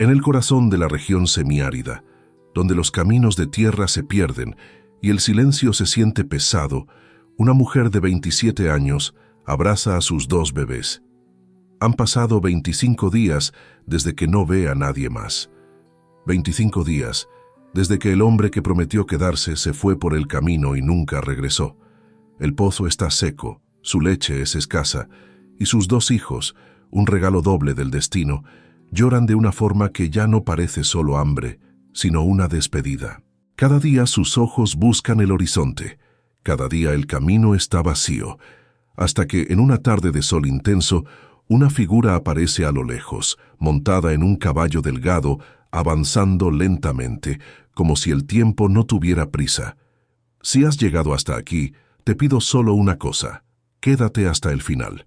En el corazón de la región semiárida, donde los caminos de tierra se pierden y el silencio se siente pesado, una mujer de 27 años abraza a sus 2 bebés. Han pasado 25 días desde que no ve a nadie más. 25 días desde que el hombre que prometió quedarse se fue por el camino y nunca regresó. El pozo está seco, su leche es escasa, y sus 2 hijos, un regalo doble del destino, lloran de una forma que ya no parece solo hambre, sino una despedida. Cada día sus ojos buscan el horizonte, cada día el camino está vacío, hasta que en una tarde de sol intenso, una figura aparece a lo lejos, montada en un caballo delgado, avanzando lentamente, como si el tiempo no tuviera prisa. Si has llegado hasta aquí, te pido solo una cosa: quédate hasta el final.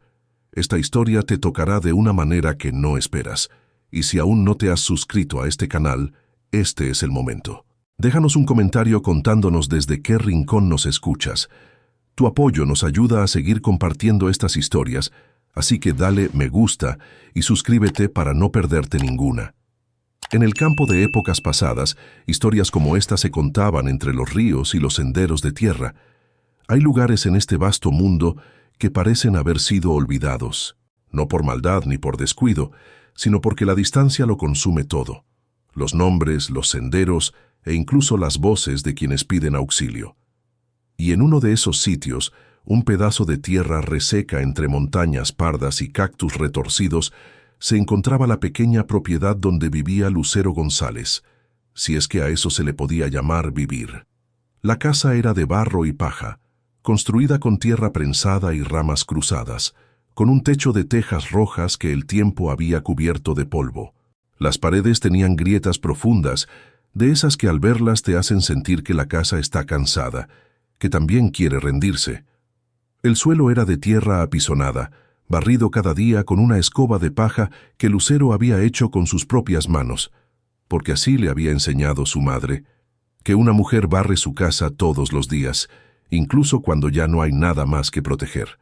Esta historia te tocará de una manera que no esperas, y si aún no te has suscrito a este canal, este es el momento. Déjanos un comentario contándonos desde qué rincón nos escuchas. Tu apoyo nos ayuda a seguir compartiendo estas historias, así que dale me gusta y suscríbete para no perderte ninguna. En el campo de épocas pasadas, historias como esta se contaban entre los ríos y los senderos de tierra. Hay lugares en este vasto mundo que parecen haber sido olvidados, no por maldad ni por descuido, sino porque la distancia lo consume todo. Los nombres, los senderos e incluso las voces de quienes piden auxilio. Y en uno de esos sitios, un pedazo de tierra reseca entre montañas pardas y cactus retorcidos, se encontraba la pequeña propiedad donde vivía Lucero González, si es que a eso se le podía llamar vivir. La casa era de barro y paja, construida con tierra prensada y ramas cruzadas, con un techo de tejas rojas que el tiempo había cubierto de polvo. Las paredes tenían grietas profundas, de esas que al verlas te hacen sentir que la casa está cansada, que también quiere rendirse. El suelo era de tierra apisonada, barrido cada día con una escoba de paja que Lucero había hecho con sus propias manos, porque así le había enseñado su madre, que una mujer barre su casa todos los días, incluso cuando ya no hay nada más que proteger.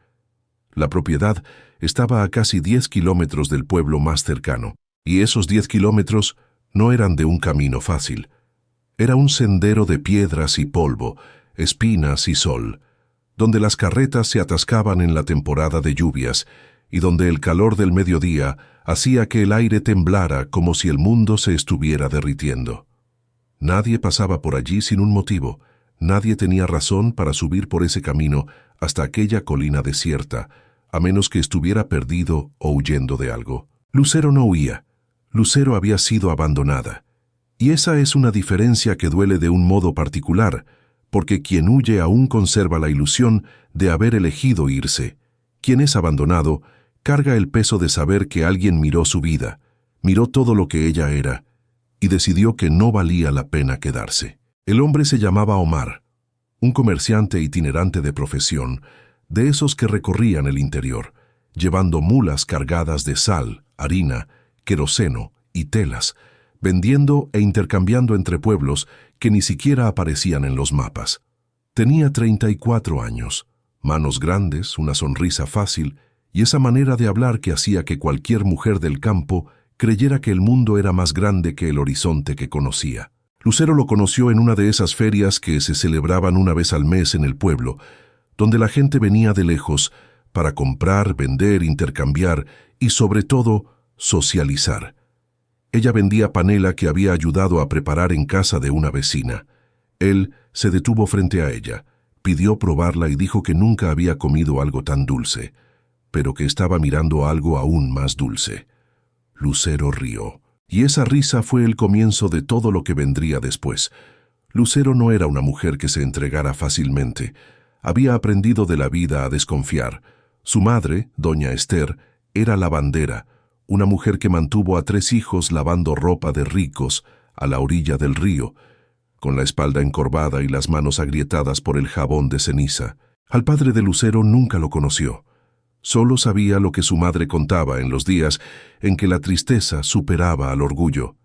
La propiedad estaba a casi 10 kilómetros del pueblo más cercano, y esos 10 kilómetros no eran de un camino fácil. Era un sendero de piedras y polvo, espinas y sol, donde las carretas se atascaban en la temporada de lluvias y donde el calor del mediodía hacía que el aire temblara como si el mundo se estuviera derritiendo. Nadie pasaba por allí sin un motivo, nadie tenía razón para subir por ese camino hasta aquella colina desierta, a menos que estuviera perdido o huyendo de algo. Lucero no huía, Lucero había sido abandonada. Y esa es una diferencia que duele de un modo particular, porque quien huye aún conserva la ilusión de haber elegido irse. Quien es abandonado carga el peso de saber que alguien miró su vida, miró todo lo que ella era, y decidió que no valía la pena quedarse. El hombre se llamaba Omar, un comerciante itinerante de profesión, de esos que recorrían el interior, llevando mulas cargadas de sal, harina, queroseno y telas, vendiendo e intercambiando entre pueblos que ni siquiera aparecían en los mapas. Tenía 34 años, manos grandes, una sonrisa fácil y esa manera de hablar que hacía que cualquier mujer del campo creyera que el mundo era más grande que el horizonte que conocía. Lucero lo conoció en una de esas ferias que se celebraban una vez al mes en el pueblo, donde la gente venía de lejos para comprar, vender, intercambiar y, sobre todo, socializar. Ella vendía panela que había ayudado a preparar en casa de una vecina. Él se detuvo frente a ella, pidió probarla y dijo que nunca había comido algo tan dulce, pero que estaba mirando algo aún más dulce. Lucero rió, y esa risa fue el comienzo de todo lo que vendría después. Lucero no era una mujer que se entregara fácilmente. Había aprendido de la vida a desconfiar. Su madre, doña Esther, era lavandera, una mujer que mantuvo a 3 hijos lavando ropa de ricos a la orilla del río, con la espalda encorvada y las manos agrietadas por el jabón de ceniza. Al padre de Lucero nunca lo conoció. Solo sabía lo que su madre contaba en los días en que la tristeza superaba al orgullo,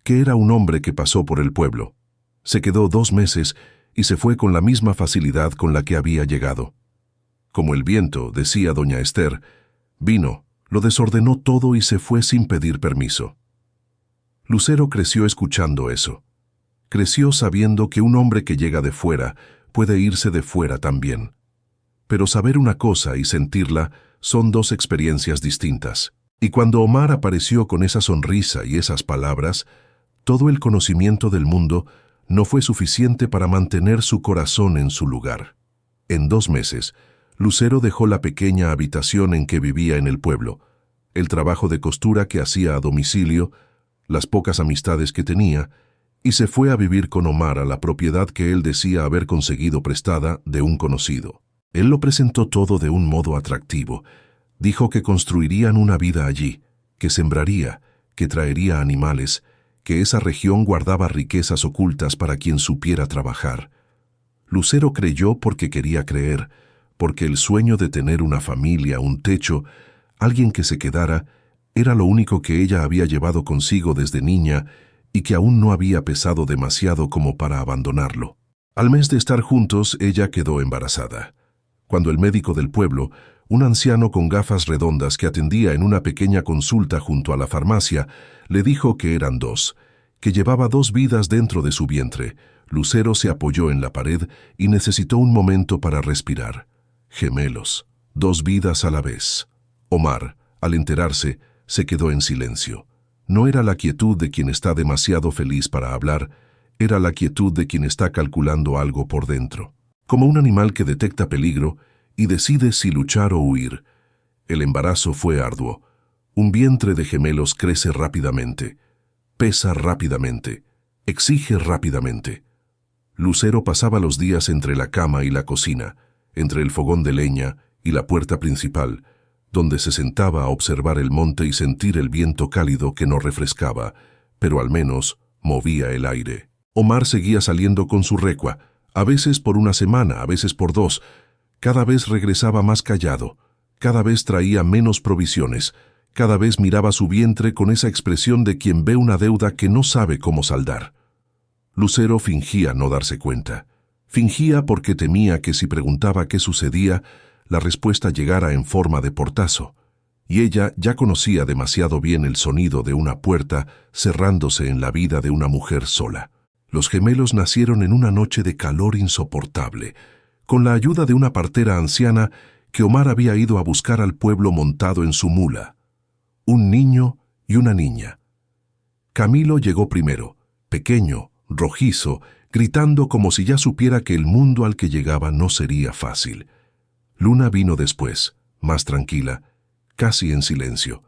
que era un hombre que pasó por el pueblo. Se quedó 2 meses y se fue con la misma facilidad con la que había llegado. Como el viento, decía doña Esther, vino, lo desordenó todo y se fue sin pedir permiso. Lucero creció escuchando eso. Creció sabiendo que un hombre que llega de fuera puede irse de fuera también. Pero saber una cosa y sentirla son dos experiencias distintas. Y cuando Omar apareció con esa sonrisa y esas palabras, todo el conocimiento del mundo no fue suficiente para mantener su corazón en su lugar. En 2 meses, Lucero dejó la pequeña habitación en que vivía en el pueblo, el trabajo de costura que hacía a domicilio, las pocas amistades que tenía, y se fue a vivir con Omar a la propiedad que él decía haber conseguido prestada de un conocido. Él lo presentó todo de un modo atractivo. Dijo que construirían una vida allí, que sembraría, que traería animales, que esa región guardaba riquezas ocultas para quien supiera trabajar. Lucero creyó porque quería creer, porque el sueño de tener una familia, un techo, alguien que se quedara, era lo único que ella había llevado consigo desde niña y que aún no había pesado demasiado como para abandonarlo. Al mes de estar juntos, ella quedó embarazada. Cuando el médico del pueblo, un anciano con gafas redondas que atendía en una pequeña consulta junto a la farmacia, le dijo que eran 2, que llevaba 2 vidas dentro de su vientre. Lucero se apoyó en la pared y necesitó un momento para respirar. Gemelos, 2 vidas a la vez. Omar, al enterarse, se quedó en silencio. No era la quietud de quien está demasiado feliz para hablar, era la quietud de quien está calculando algo por dentro. Como un animal que detecta peligro y decide si luchar o huir. El embarazo fue arduo. Un vientre de gemelos crece rápidamente, pesa rápidamente, exige rápidamente. Lucero pasaba los días entre la cama y la cocina, entre el fogón de leña y la puerta principal, donde se sentaba a observar el monte y sentir el viento cálido que no refrescaba, pero al menos movía el aire. Omar seguía saliendo con su recua, a veces por una semana, a veces por 2. Cada vez regresaba más callado, cada vez traía menos provisiones, cada vez miraba su vientre con esa expresión de quien ve una deuda que no sabe cómo saldar. Lucero fingía no darse cuenta. Fingía porque temía que si preguntaba qué sucedía, la respuesta llegara en forma de portazo, y ella ya conocía demasiado bien el sonido de una puerta cerrándose en la vida de una mujer sola. Los gemelos nacieron en una noche de calor insoportable, con la ayuda de una partera anciana que Omar había ido a buscar al pueblo montado en su mula. Un niño y una niña. Camilo llegó primero, pequeño, rojizo, gritando como si ya supiera que el mundo al que llegaba no sería fácil. Luna vino después, más tranquila, casi en silencio.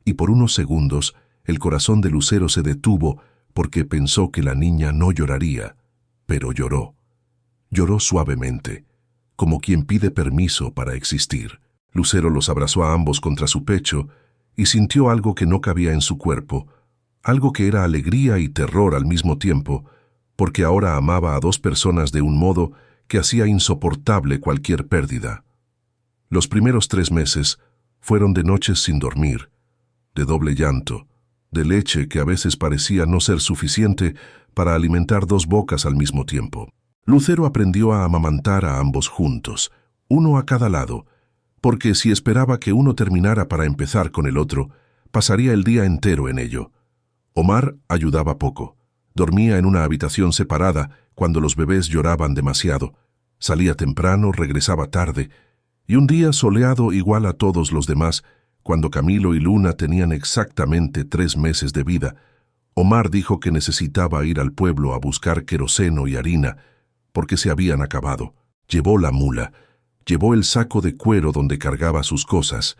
Y por unos segundos el corazón de Lucero se detuvo porque pensó que la niña no lloraría, pero lloró. Lloró suavemente, como quien pide permiso para existir. Lucero los abrazó a ambos contra su pecho y sintió algo que no cabía en su cuerpo, algo que era alegría y terror al mismo tiempo, porque ahora amaba a 2 personas de un modo que hacía insoportable cualquier pérdida. Los primeros 3 meses fueron de noches sin dormir, de doble llanto, de leche que a veces parecía no ser suficiente para alimentar 2 bocas al mismo tiempo. Lucero aprendió a amamantar a ambos juntos, uno a cada lado, porque si esperaba que uno terminara para empezar con el otro, pasaría el día entero en ello. Omar ayudaba poco. Dormía en una habitación separada cuando los bebés lloraban demasiado. Salía temprano, regresaba tarde, y un día soleado igual a todos los demás, cuando Camilo y Luna tenían exactamente 3 meses de vida, Omar dijo que necesitaba ir al pueblo a buscar queroseno y harina, porque se habían acabado. Llevó la mula, llevó el saco de cuero donde cargaba sus cosas,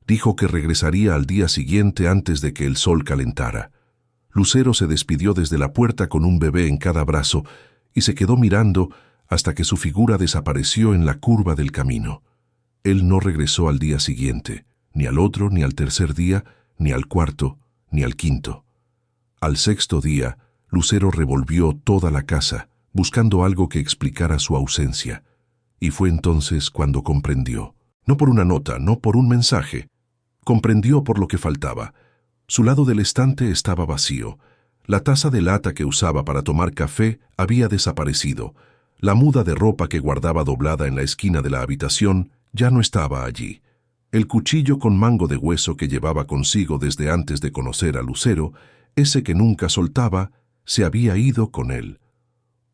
dijo que regresaría al día siguiente antes de que el sol calentara. Lucero se despidió desde la puerta con un bebé en cada brazo y se quedó mirando hasta que su figura desapareció en la curva del camino. Él no regresó al día siguiente, ni al otro, ni al tercer día, ni al cuarto, ni al quinto. Al 6.º día, Lucero revolvió toda la casa, buscando algo que explicara su ausencia, y fue entonces cuando comprendió. No por una nota, no por un mensaje. Comprendió por lo que faltaba. Su lado del estante estaba vacío. La taza de lata que usaba para tomar café había desaparecido. La muda de ropa que guardaba doblada en la esquina de la habitación ya no estaba allí. El cuchillo con mango de hueso que llevaba consigo desde antes de conocer a Lucero ese que nunca soltaba, se había ido con él.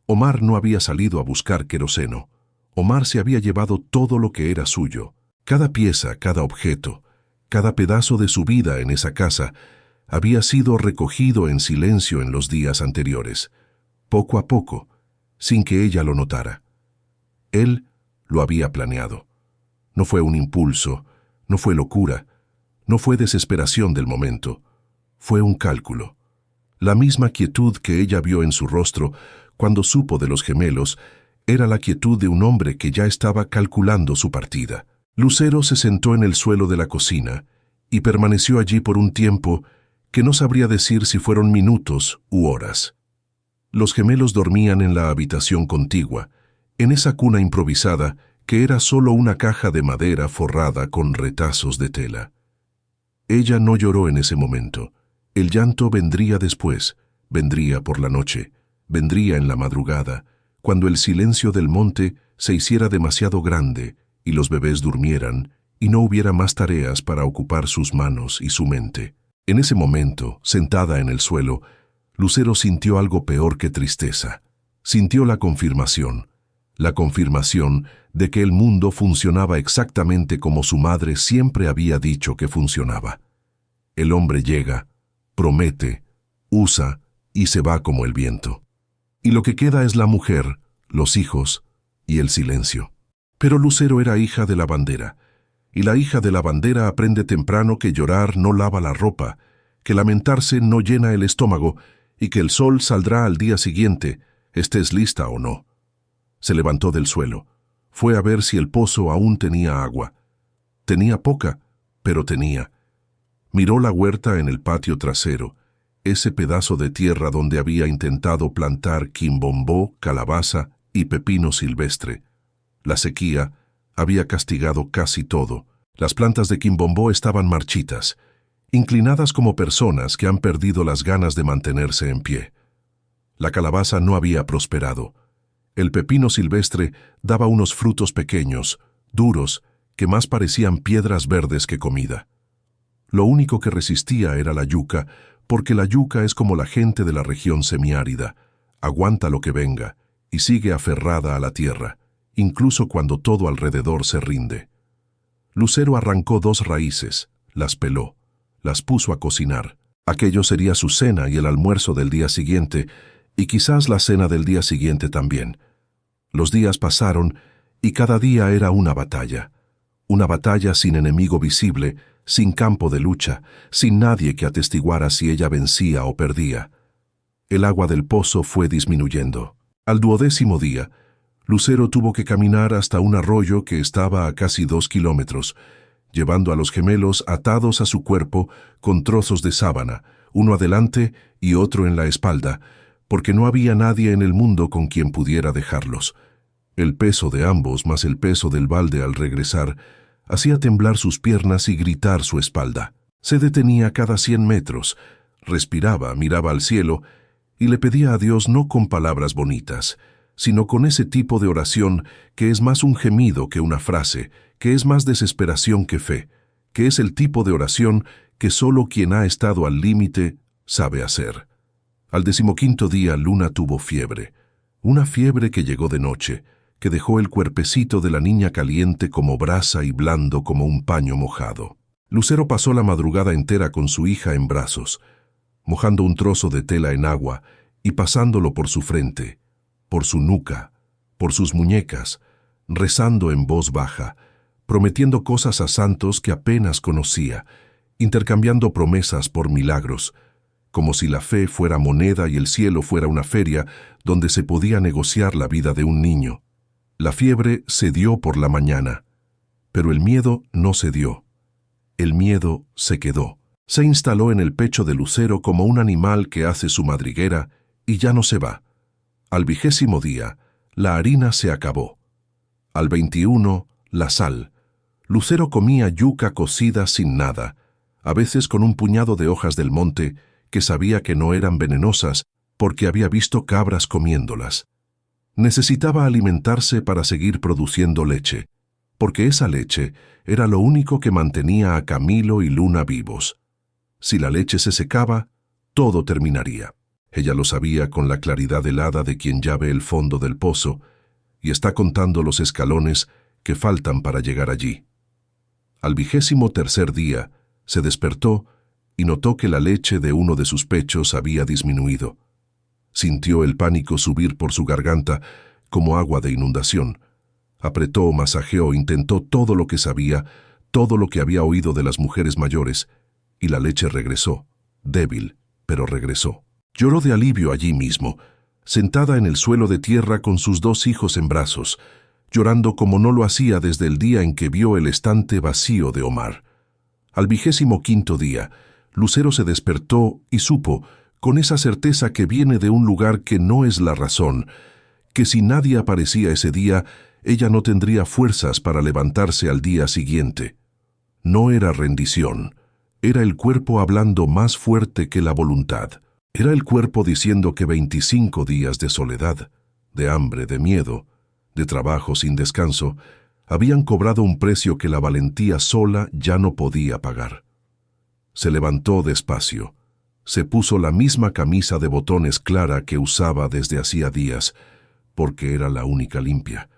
Omar no había salido a buscar queroseno. Omar se había llevado todo lo que era suyo. Cada pieza, cada objeto, cada pedazo de su vida en esa casa había sido recogido en silencio en los días anteriores, poco a poco, sin que ella lo notara. Él lo había planeado. No fue un impulso, no fue locura, no fue desesperación del momento, fue un cálculo. La misma quietud que ella vio en su rostro cuando supo de los gemelos era la quietud de un hombre que ya estaba calculando su partida. Lucero se sentó en el suelo de la cocina y permaneció allí por un tiempo que no sabría decir si fueron minutos u horas. Los gemelos dormían en la habitación contigua, en esa cuna improvisada que era solo una caja de madera forrada con retazos de tela. Ella no lloró en ese momento. El llanto vendría después, vendría por la noche, vendría en la madrugada, cuando el silencio del monte se hiciera demasiado grande y los bebés durmieran y no hubiera más tareas para ocupar sus manos y su mente. En ese momento, sentada en el suelo, Lucero sintió algo peor que tristeza. Sintió la confirmación de que el mundo funcionaba exactamente como su madre siempre había dicho que funcionaba. El hombre llega, promete, usa y se va como el viento. Y lo que queda es la mujer, los hijos y el silencio. Pero Lucero era hija de la bandera, y la hija de la bandera aprende temprano que llorar no lava la ropa, que lamentarse no llena el estómago y que el sol saldrá al día siguiente, estés lista o no. Se levantó del suelo, fue a ver si el pozo aún tenía agua. Tenía poca, pero tenía. Miró la huerta en el patio trasero, ese pedazo de tierra donde había intentado plantar quimbombó, calabaza y pepino silvestre. La sequía había castigado casi todo. Las plantas de quimbombó estaban marchitas, inclinadas como personas que han perdido las ganas de mantenerse en pie. La calabaza no había prosperado. El pepino silvestre daba unos frutos pequeños, duros, que más parecían piedras verdes que comida. Lo único que resistía era la yuca, porque la yuca es como la gente de la región semiárida, aguanta lo que venga y sigue aferrada a la tierra, incluso cuando todo alrededor se rinde. Lucero arrancó 2 raíces, las peló, las puso a cocinar. Aquello sería su cena y el almuerzo del día siguiente, y quizás la cena del día siguiente también. Los días pasaron y cada día era una batalla sin enemigo visible, sin campo de lucha, sin nadie que atestiguara si ella vencía o perdía. El agua del pozo fue disminuyendo. Al 12º día, Lucero tuvo que caminar hasta un arroyo que estaba a casi 2 kilómetros, llevando a los gemelos atados a su cuerpo con trozos de sábana, uno adelante y otro en la espalda, porque no había nadie en el mundo con quien pudiera dejarlos. El peso de ambos más el peso del balde al regresar hacía temblar sus piernas y gritar su espalda. Se detenía cada 100 metros, respiraba, miraba al cielo y le pedía a Dios no con palabras bonitas, sino con ese tipo de oración que es más un gemido que una frase, que es más desesperación que fe, que es el tipo de oración que solo quien ha estado al límite sabe hacer. Al 15º día Luna tuvo fiebre, una fiebre que llegó de noche, que dejó el cuerpecito de la niña caliente como brasa y blando como un paño mojado. Lucero pasó la madrugada entera con su hija en brazos, mojando un trozo de tela en agua y pasándolo por su frente, por su nuca, por sus muñecas, rezando en voz baja, prometiendo cosas a santos que apenas conocía, intercambiando promesas por milagros, como si la fe fuera moneda y el cielo fuera una feria donde se podía negociar la vida de un niño. La fiebre se dio por la mañana, pero el miedo no se dio. El miedo se quedó. Se instaló en el pecho de Lucero como un animal que hace su madriguera y ya no se va. Al 20º día, la harina se acabó. Al 21, la sal. Lucero comía yuca cocida sin nada, a veces con un puñado de hojas del monte que sabía que no eran venenosas porque había visto cabras comiéndolas. Necesitaba alimentarse para seguir produciendo leche, porque esa leche era lo único que mantenía a Camilo y Luna vivos. Si la leche se secaba, todo terminaría. Ella lo sabía con la claridad helada de quien ya ve el fondo del pozo y está contando los escalones que faltan para llegar allí. Al 23º día, se despertó y notó que la leche de uno de sus pechos había disminuido. Sintió el pánico subir por su garganta como agua de inundación. Apretó, masajeó, intentó todo lo que sabía, todo lo que había oído de las mujeres mayores, y la leche regresó, débil, pero regresó. Lloró de alivio allí mismo, sentada en el suelo de tierra con sus 2 hijos en brazos, llorando como no lo hacía desde el día en que vio el estante vacío de Omar. Al 25º día, Lucero se despertó y supo, con esa certeza que viene de un lugar que no es la razón, que si nadie aparecía ese día, ella no tendría fuerzas para levantarse al día siguiente. No era rendición, era el cuerpo hablando más fuerte que la voluntad. Era el cuerpo diciendo que 25 días de soledad, de hambre, de miedo, de trabajo sin descanso, habían cobrado un precio que la valentía sola ya no podía pagar. Se levantó despacio, se puso la misma camisa de botones clara que usaba desde hacía días, porque era la única limpia.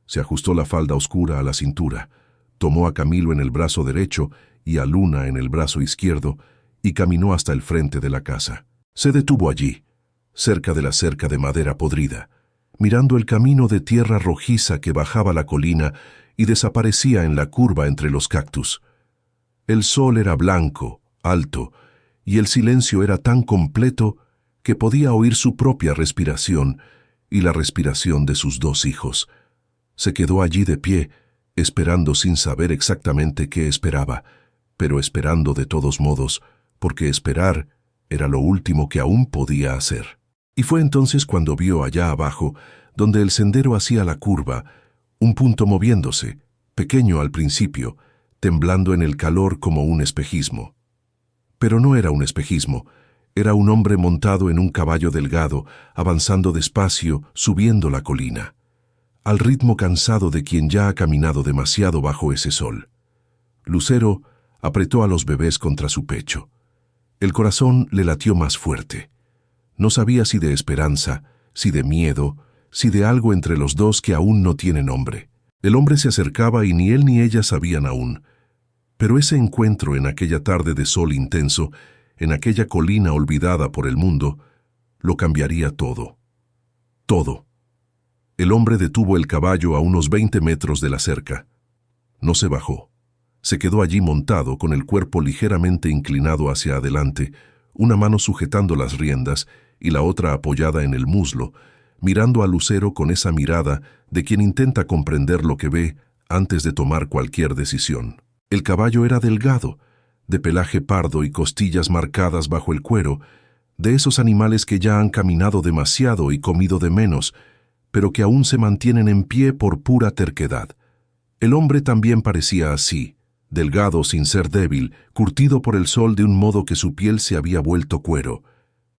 Se ajustó la falda oscura a la cintura, tomó a Camilo en el brazo derecho y a Luna en el brazo izquierdo y caminó hasta el frente de la casa. Se detuvo allí, cerca de la cerca de madera podrida, mirando el camino de tierra rojiza que bajaba la colina y desaparecía en la curva entre los cactus. El sol era blanco, alto, y el silencio era tan completo que podía oír su propia respiración y la respiración de sus 2 hijos. Se quedó allí de pie, esperando sin saber exactamente qué esperaba, pero esperando de todos modos, porque esperar era lo último que aún podía hacer. Y fue entonces cuando vio allá abajo, donde el sendero hacía la curva, un punto moviéndose, pequeño al principio, temblando en el calor como un espejismo. Pero no era un espejismo, era un hombre montado en un caballo delgado, avanzando despacio, subiendo la colina, al ritmo cansado de quien ya ha caminado demasiado bajo ese sol. Lucero apretó a los bebés contra su pecho. El corazón le latió más fuerte. No sabía si de esperanza, si de miedo, si de algo entre los 2 que aún no tiene nombre. El hombre se acercaba y ni él ni ella sabían aún. Pero ese encuentro en aquella tarde de sol intenso, en aquella colina olvidada por el mundo, lo cambiaría todo. Todo. El hombre detuvo el caballo a unos 20 metros de la cerca. No se bajó. Se quedó allí montado con el cuerpo ligeramente inclinado hacia adelante, una mano sujetando las riendas y la otra apoyada en el muslo, mirando a Lucero con esa mirada de quien intenta comprender lo que ve antes de tomar cualquier decisión. El caballo era delgado, de pelaje pardo y costillas marcadas bajo el cuero, de esos animales que ya han caminado demasiado y comido de menos, pero que aún se mantienen en pie por pura terquedad. El hombre también parecía así, delgado sin ser débil, curtido por el sol de un modo que su piel se había vuelto cuero.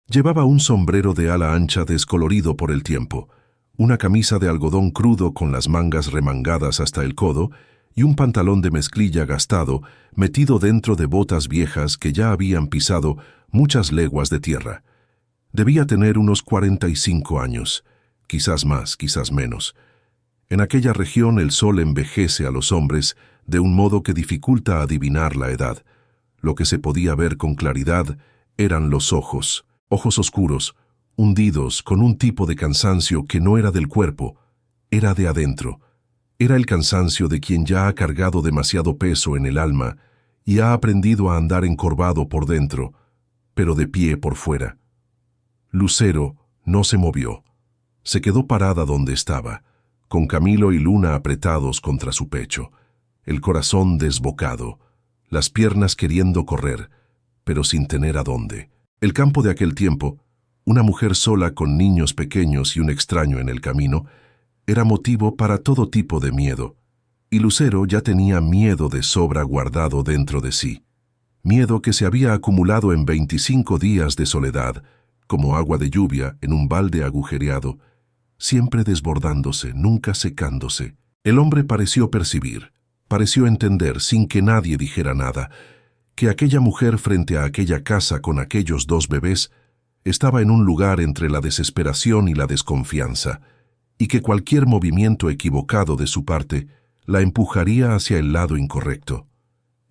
Llevaba un sombrero de ala ancha descolorido por el tiempo, una camisa de algodón crudo con las mangas remangadas hasta el codo y un pantalón de mezclilla gastado metido dentro de botas viejas que ya habían pisado muchas leguas de tierra. Debía tener unos 45 años, quizás más, quizás menos. En aquella región el sol envejece a los hombres de un modo que dificulta adivinar la edad. Lo que se podía ver con claridad eran los ojos, ojos oscuros, hundidos con un tipo de cansancio que no era del cuerpo, era de adentro. Era el cansancio de quien ya ha cargado demasiado peso en el alma y ha aprendido a andar encorvado por dentro, pero de pie por fuera. Lucero no se movió. Se quedó parada donde estaba, con Camilo y Luna apretados contra su pecho, el corazón desbocado, las piernas queriendo correr, pero sin tener a dónde. El campo de aquel tiempo, una mujer sola con niños pequeños y un extraño en el camino, era motivo para todo tipo de miedo, y Lucero ya tenía miedo de sobra guardado dentro de sí, miedo que se había acumulado en 25 días de soledad, como agua de lluvia en un balde agujereado, siempre desbordándose, nunca secándose. El hombre pareció percibir, pareció entender, sin que nadie dijera nada, que aquella mujer frente a aquella casa con aquellos 2 bebés estaba en un lugar entre la desesperación y la desconfianza, y que cualquier movimiento equivocado de su parte la empujaría hacia el lado incorrecto.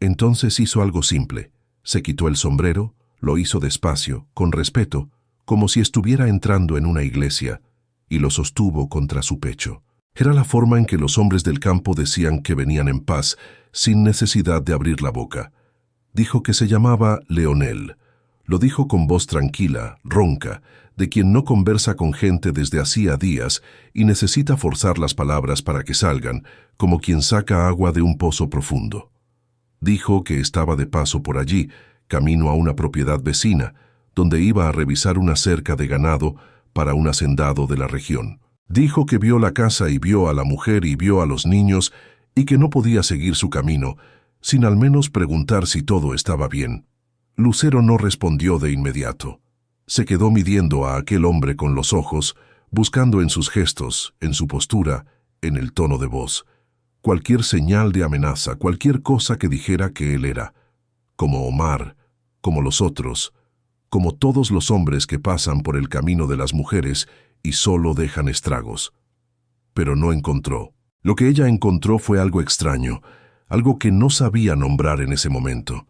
Entonces hizo algo simple. Se quitó el sombrero, lo hizo despacio, con respeto, como si estuviera entrando en una iglesia, y lo sostuvo contra su pecho. Era la forma en que los hombres del campo decían que venían en paz, sin necesidad de abrir la boca. Dijo que se llamaba Leonel. Lo dijo con voz tranquila, ronca, de quien no conversa con gente desde hacía días y necesita forzar las palabras para que salgan, como quien saca agua de un pozo profundo. Dijo que estaba de paso por allí, camino a una propiedad vecina, donde iba a revisar una cerca de ganado para un hacendado de la región. Dijo que vio la casa y vio a la mujer y vio a los niños y que no podía seguir su camino, sin al menos preguntar si todo estaba bien. Lucero no respondió de inmediato. Se quedó midiendo a aquel hombre con los ojos, buscando en sus gestos, en su postura, en el tono de voz, cualquier señal de amenaza, cualquier cosa que dijera que él era, como Omar, como los otros, como todos los hombres que pasan por el camino de las mujeres y solo dejan estragos. Pero no encontró. Lo que ella encontró fue algo extraño, algo que no sabía nombrar en ese momento.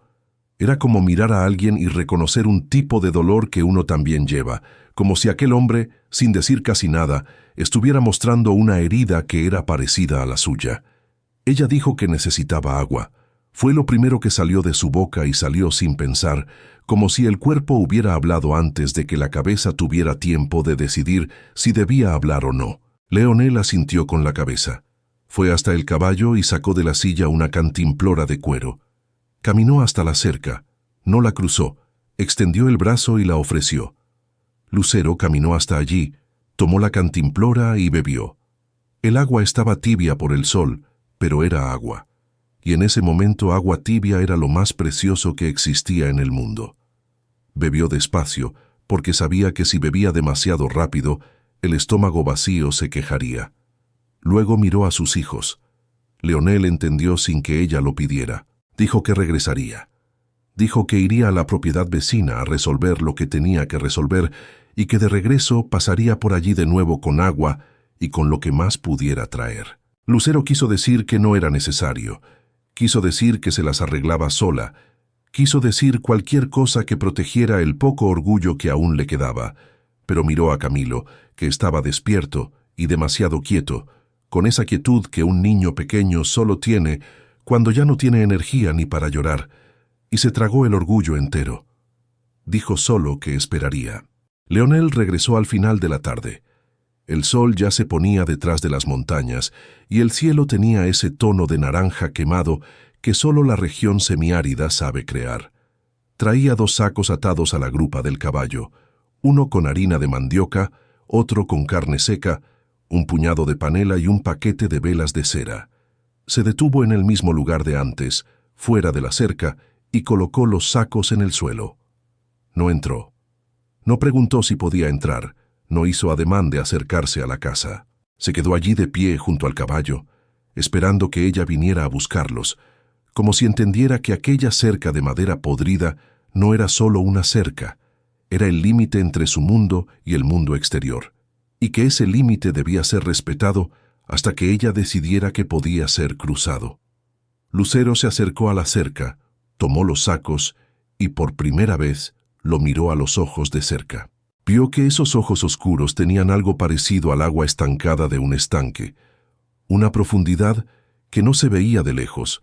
Era como mirar a alguien y reconocer un tipo de dolor que uno también lleva, como si aquel hombre, sin decir casi nada, estuviera mostrando una herida que era parecida a la suya. Ella dijo que necesitaba agua. Fue lo primero que salió de su boca y salió sin pensar, como si el cuerpo hubiera hablado antes de que la cabeza tuviera tiempo de decidir si debía hablar o no. Leonel asintió con la cabeza. Fue hasta el caballo y sacó de la silla una cantimplora de cuero. Caminó hasta la cerca, no la cruzó, extendió el brazo y la ofreció. Lucero caminó hasta allí, tomó la cantimplora y bebió. El agua estaba tibia por el sol, pero era agua. Y en ese momento agua tibia era lo más precioso que existía en el mundo. Bebió despacio, porque sabía que si bebía demasiado rápido, el estómago vacío se quejaría. Luego miró a sus hijos. Leonel entendió sin que ella lo pidiera. Dijo que regresaría. Dijo que iría a la propiedad vecina a resolver lo que tenía que resolver y que de regreso pasaría por allí de nuevo con agua y con lo que más pudiera traer. Lucero quiso decir que no era necesario. Quiso decir que se las arreglaba sola. Quiso decir cualquier cosa que protegiera el poco orgullo que aún le quedaba. Pero miró a Camilo, que estaba despierto y demasiado quieto, con esa quietud que un niño pequeño solo tiene cuando ya no tiene energía ni para llorar, y se tragó el orgullo entero. Dijo solo que esperaría. Leonel regresó al final de la tarde. El sol ya se ponía detrás de las montañas, y el cielo tenía ese tono de naranja quemado que solo la región semiárida sabe crear. Traía 2 sacos atados a la grupa del caballo, uno con harina de mandioca, otro con carne seca, un puñado de panela y un paquete de velas de cera. Se detuvo en el mismo lugar de antes, fuera de la cerca, y colocó los sacos en el suelo. No entró. No preguntó si podía entrar, no hizo ademán de acercarse a la casa. Se quedó allí de pie junto al caballo, esperando que ella viniera a buscarlos, como si entendiera que aquella cerca de madera podrida no era solo una cerca, era el límite entre su mundo y el mundo exterior, y que ese límite debía ser respetado hasta que ella decidiera que podía ser cruzado. Lucero se acercó a la cerca, tomó los sacos y por primera vez lo miró a los ojos de cerca. Vio que esos ojos oscuros tenían algo parecido al agua estancada de un estanque, una profundidad que no se veía de lejos,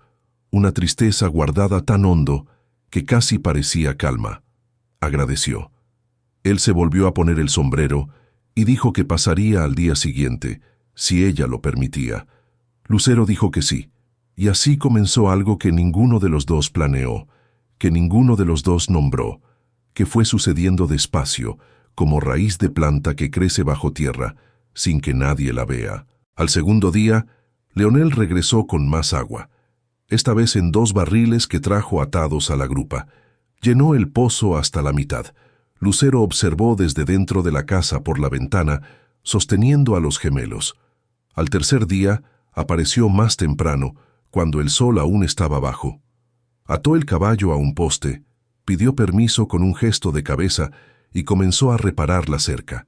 una tristeza guardada tan hondo que casi parecía calma. Agradeció. Él se volvió a poner el sombrero y dijo que pasaría al día siguiente, si ella lo permitía. Lucero dijo que sí, y así comenzó algo que ninguno de los dos planeó, que ninguno de los dos nombró, que fue sucediendo despacio, como raíz de planta que crece bajo tierra, sin que nadie la vea. Al segundo día, Leonel regresó con más agua, esta vez en 2 barriles que trajo atados a la grupa. Llenó el pozo hasta la mitad. Lucero observó desde dentro de la casa por la ventana, sosteniendo a los gemelos. Al tercer día, apareció más temprano, cuando el sol aún estaba bajo. Ató el caballo a un poste, pidió permiso con un gesto de cabeza y comenzó a reparar la cerca.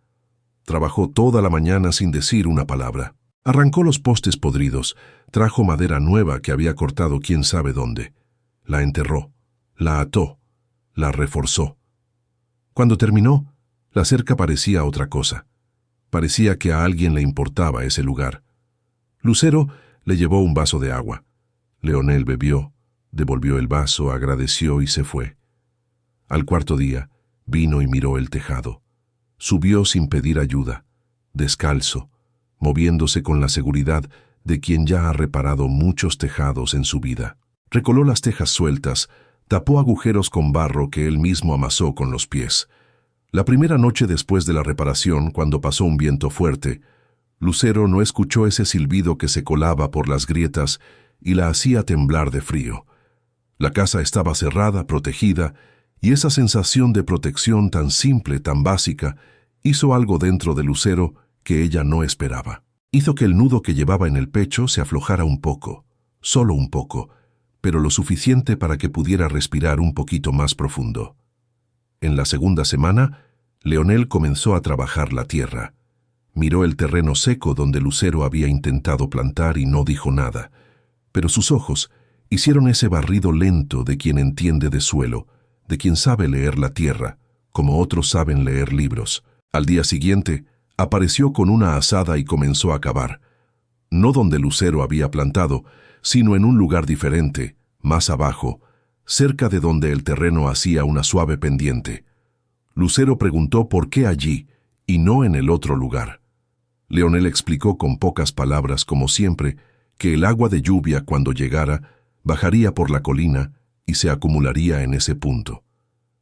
Trabajó toda la mañana sin decir una palabra. Arrancó los postes podridos, trajo madera nueva que había cortado quién sabe dónde. La enterró, la ató, la reforzó. Cuando terminó, la cerca parecía otra cosa. Parecía que a alguien le importaba ese lugar. Lucero le llevó un vaso de agua. Leonel bebió, devolvió el vaso, agradeció y se fue. Al cuarto día, vino y miró el tejado. Subió sin pedir ayuda, descalzo, moviéndose con la seguridad de quien ya ha reparado muchos tejados en su vida. Recoló las tejas sueltas, tapó agujeros con barro que él mismo amasó con los pies. La primera noche después de la reparación, cuando pasó un viento fuerte, Lucero no escuchó ese silbido que se colaba por las grietas y la hacía temblar de frío. La casa estaba cerrada, protegida, y esa sensación de protección tan simple, tan básica, hizo algo dentro de Lucero que ella no esperaba. Hizo que el nudo que llevaba en el pecho se aflojara un poco, solo un poco, pero lo suficiente para que pudiera respirar un poquito más profundo. En la segunda semana, Leonel comenzó a trabajar la tierra. Miró el terreno seco donde Lucero había intentado plantar y no dijo nada, pero sus ojos hicieron ese barrido lento de quien entiende de suelo, de quien sabe leer la tierra, como otros saben leer libros. Al día siguiente, apareció con una azada y comenzó a cavar. No donde Lucero había plantado, sino en un lugar diferente, más abajo, cerca de donde el terreno hacía una suave pendiente. Lucero preguntó por qué allí y no en el otro lugar. Leonel explicó con pocas palabras, como siempre, que el agua de lluvia, cuando llegara, bajaría por la colina y se acumularía en ese punto.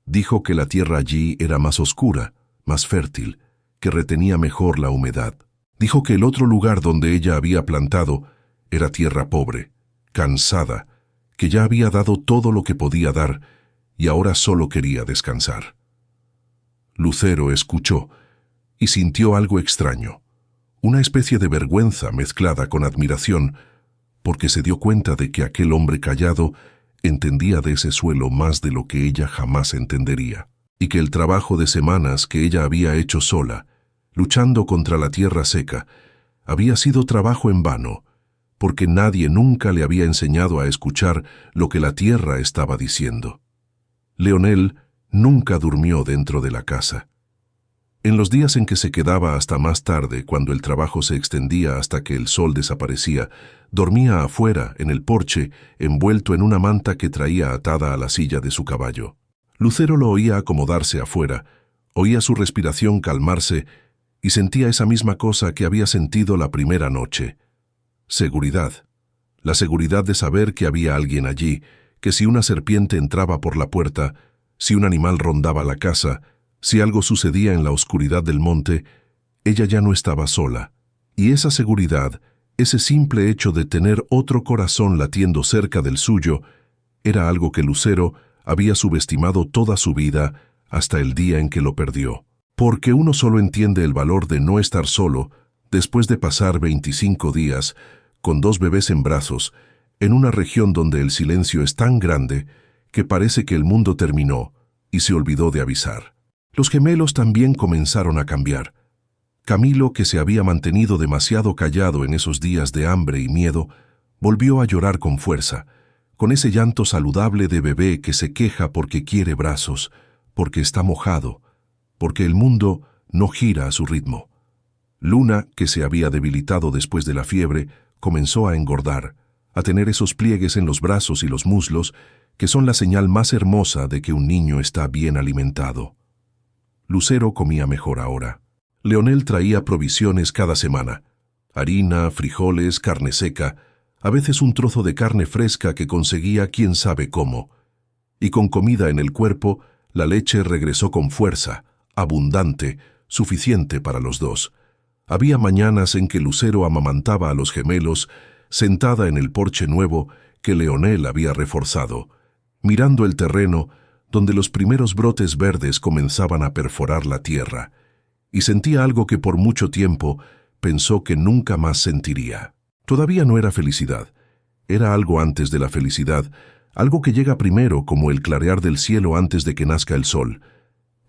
Dijo que la tierra allí era más oscura, más fértil, que retenía mejor la humedad. Dijo que el otro lugar donde ella había plantado era tierra pobre, cansada, que ya había dado todo lo que podía dar y ahora solo quería descansar. Lucero escuchó y sintió algo extraño, una especie de vergüenza mezclada con admiración, porque se dio cuenta de que aquel hombre callado entendía de ese suelo más de lo que ella jamás entendería, y que el trabajo de semanas que ella había hecho sola, luchando contra la tierra seca, había sido trabajo en vano, porque nadie nunca le había enseñado a escuchar lo que la tierra estaba diciendo. Leonel nunca durmió dentro de la casa. En los días en que se quedaba hasta más tarde, cuando el trabajo se extendía hasta que el sol desaparecía, dormía afuera, en el porche, envuelto en una manta que traía atada a la silla de su caballo. Lucero lo oía acomodarse afuera, oía su respiración calmarse y sentía esa misma cosa que había sentido la primera noche. Seguridad. La seguridad de saber que había alguien allí, que si una serpiente entraba por la puerta, si un animal rondaba la casa, si algo sucedía en la oscuridad del monte, ella ya no estaba sola. Y esa seguridad, ese simple hecho de tener otro corazón latiendo cerca del suyo, era algo que Lucero había subestimado toda su vida hasta el día en que lo perdió. Porque uno solo entiende el valor de no estar solo después de pasar 25 días con 2 bebés en brazos, en una región donde el silencio es tan grande que parece que el mundo terminó y se olvidó de avisar. Los gemelos también comenzaron a cambiar. Camilo, que se había mantenido demasiado callado en esos días de hambre y miedo, volvió a llorar con fuerza, con ese llanto saludable de bebé que se queja porque quiere brazos, porque está mojado, porque el mundo no gira a su ritmo. Luna, que se había debilitado después de la fiebre, comenzó a engordar, a tener esos pliegues en los brazos y los muslos, que son la señal más hermosa de que un niño está bien alimentado. Lucero comía mejor ahora. Leonel traía provisiones cada semana: harina, frijoles, carne seca, a veces un trozo de carne fresca que conseguía quién sabe cómo. Y con comida en el cuerpo, la leche regresó con fuerza, abundante, suficiente para los dos. Había mañanas en que Lucero amamantaba a los gemelos, sentada en el porche nuevo que Leonel había reforzado, mirando el terreno donde los primeros brotes verdes comenzaban a perforar la tierra, y sentía algo que por mucho tiempo pensó que nunca más sentiría. Todavía no era felicidad, era algo antes de la felicidad, algo que llega primero como el clarear del cielo antes de que nazca el sol.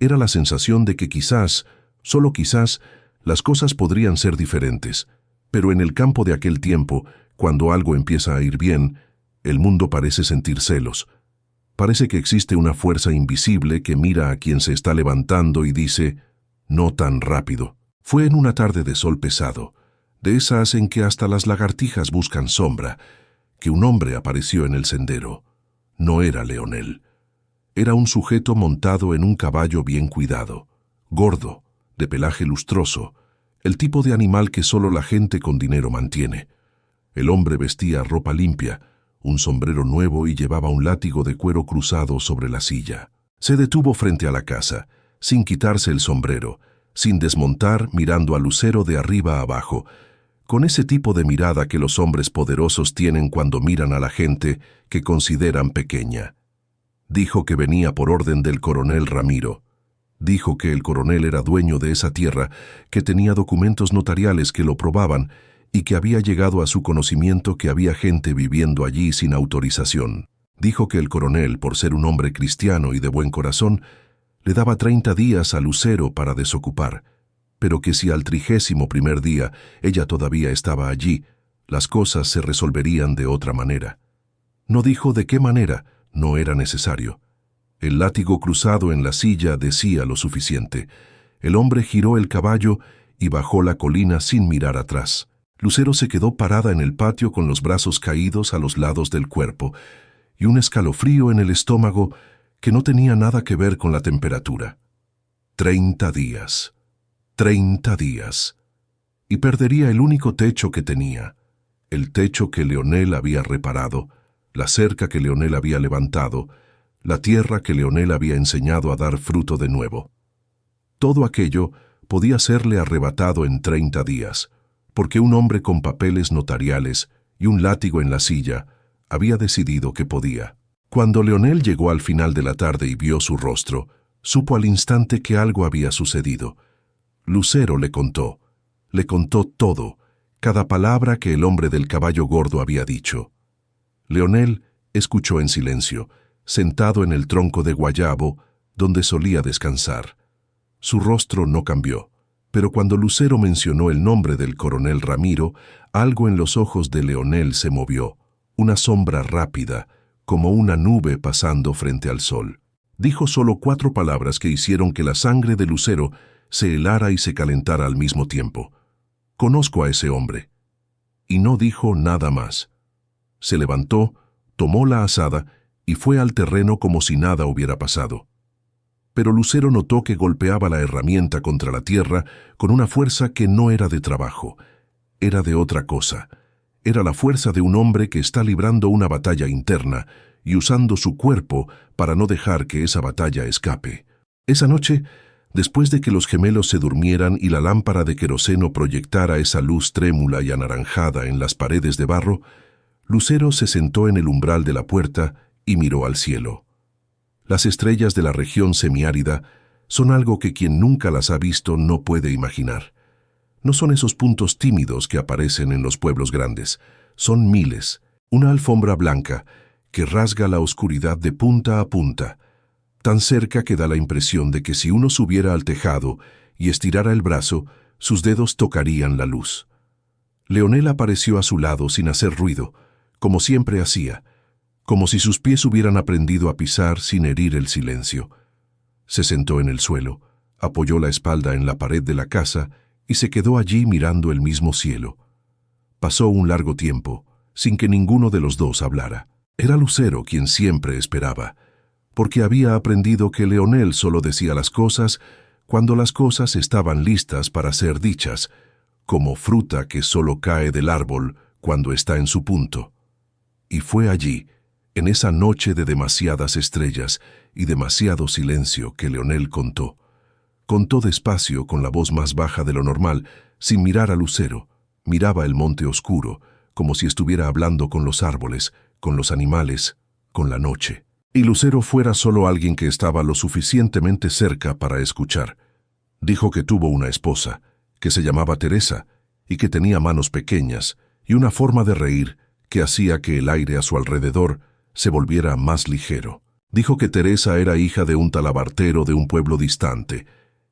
Era la sensación de que quizás, solo quizás, las cosas podrían ser diferentes, pero en el campo de aquel tiempo, cuando algo empieza a ir bien, el mundo parece sentir celos. Parece que existe una fuerza invisible que mira a quien se está levantando y dice, no tan rápido. Fue en una tarde de sol pesado, de esas en que hasta las lagartijas buscan sombra, que un hombre apareció en el sendero. No era Leonel. Era un sujeto montado en un caballo bien cuidado, gordo, de pelaje lustroso, el tipo de animal que solo la gente con dinero mantiene. El hombre vestía ropa limpia, un sombrero nuevo y llevaba un látigo de cuero cruzado sobre la silla. Se detuvo frente a la casa, sin quitarse el sombrero, sin desmontar, mirando a Lucero de arriba a abajo, con ese tipo de mirada que los hombres poderosos tienen cuando miran a la gente que consideran pequeña. Dijo que venía por orden del coronel Ramiro. Dijo que el coronel era dueño de esa tierra, que tenía documentos notariales que lo probaban y que había llegado a su conocimiento que había gente viviendo allí sin autorización. Dijo que el coronel, por ser un hombre cristiano y de buen corazón, le daba 30 días a Lucero para desocupar, pero que si al 31º día ella todavía estaba allí, las cosas se resolverían de otra manera. No dijo de qué manera, no era necesario. El látigo cruzado en la silla decía lo suficiente. El hombre giró el caballo y bajó la colina sin mirar atrás. Lucero se quedó parada en el patio con los brazos caídos a los lados del cuerpo y un escalofrío en el estómago que no tenía nada que ver con la temperatura. 30 días. 30 días. Y perdería el único techo que tenía, el techo que Leonel había reparado, la cerca que Leonel había levantado, la tierra que Leonel había enseñado a dar fruto de nuevo. Todo aquello podía serle arrebatado en 30 días, porque un hombre con papeles notariales y un látigo en la silla había decidido que podía. Cuando Leonel llegó al final de la tarde y vio su rostro, supo al instante que algo había sucedido. Lucero le contó todo, cada palabra que el hombre del caballo gordo había dicho. Leonel escuchó en silencio, sentado en el tronco de guayabo donde solía descansar. Su rostro no cambió, pero cuando Lucero mencionó el nombre del coronel Ramiro, algo en los ojos de Leonel se movió, una sombra rápida, como una nube pasando frente al sol. Dijo solo 4 palabras que hicieron que la sangre de Lucero se helara y se calentara al mismo tiempo. Conozco a ese hombre. Y no dijo nada más. Se levantó, tomó la azada y fue al terreno como si nada hubiera pasado. Pero Lucero notó que golpeaba la herramienta contra la tierra con una fuerza que no era de trabajo, era de otra cosa. Era la fuerza de un hombre que está librando una batalla interna y usando su cuerpo para no dejar que esa batalla escape. Esa noche, después de que los gemelos se durmieran y la lámpara de queroseno proyectara esa luz trémula y anaranjada en las paredes de barro, Lucero se sentó en el umbral de la puerta y miró al cielo. Las estrellas de la región semiárida son algo que quien nunca las ha visto no puede imaginar. No son esos puntos tímidos que aparecen en los pueblos grandes, son miles, una alfombra blanca que rasga la oscuridad de punta a punta, tan cerca que da la impresión de que si uno subiera al tejado y estirara el brazo, sus dedos tocarían la luz. Leonel apareció a su lado sin hacer ruido, como siempre hacía, como si sus pies hubieran aprendido a pisar sin herir el silencio. Se sentó en el suelo, apoyó la espalda en la pared de la casa y se quedó allí mirando el mismo cielo. Pasó un largo tiempo, sin que ninguno de los dos hablara. Era Lucero quien siempre esperaba, porque había aprendido que Leonel solo decía las cosas cuando las cosas estaban listas para ser dichas, como fruta que solo cae del árbol cuando está en su punto. Y fue allí, en esa noche de demasiadas estrellas y demasiado silencio, que Leonel contó. Contó despacio, con la voz más baja de lo normal, sin mirar a Lucero. Miraba el monte oscuro, como si estuviera hablando con los árboles, con los animales, con la noche. Y Lucero fuera solo alguien que estaba lo suficientemente cerca para escuchar. Dijo que tuvo una esposa, que se llamaba Teresa, y que tenía manos pequeñas, y una forma de reír que hacía que el aire a su alrededor se volviera más ligero. Dijo que Teresa era hija de un talabartero de un pueblo distante,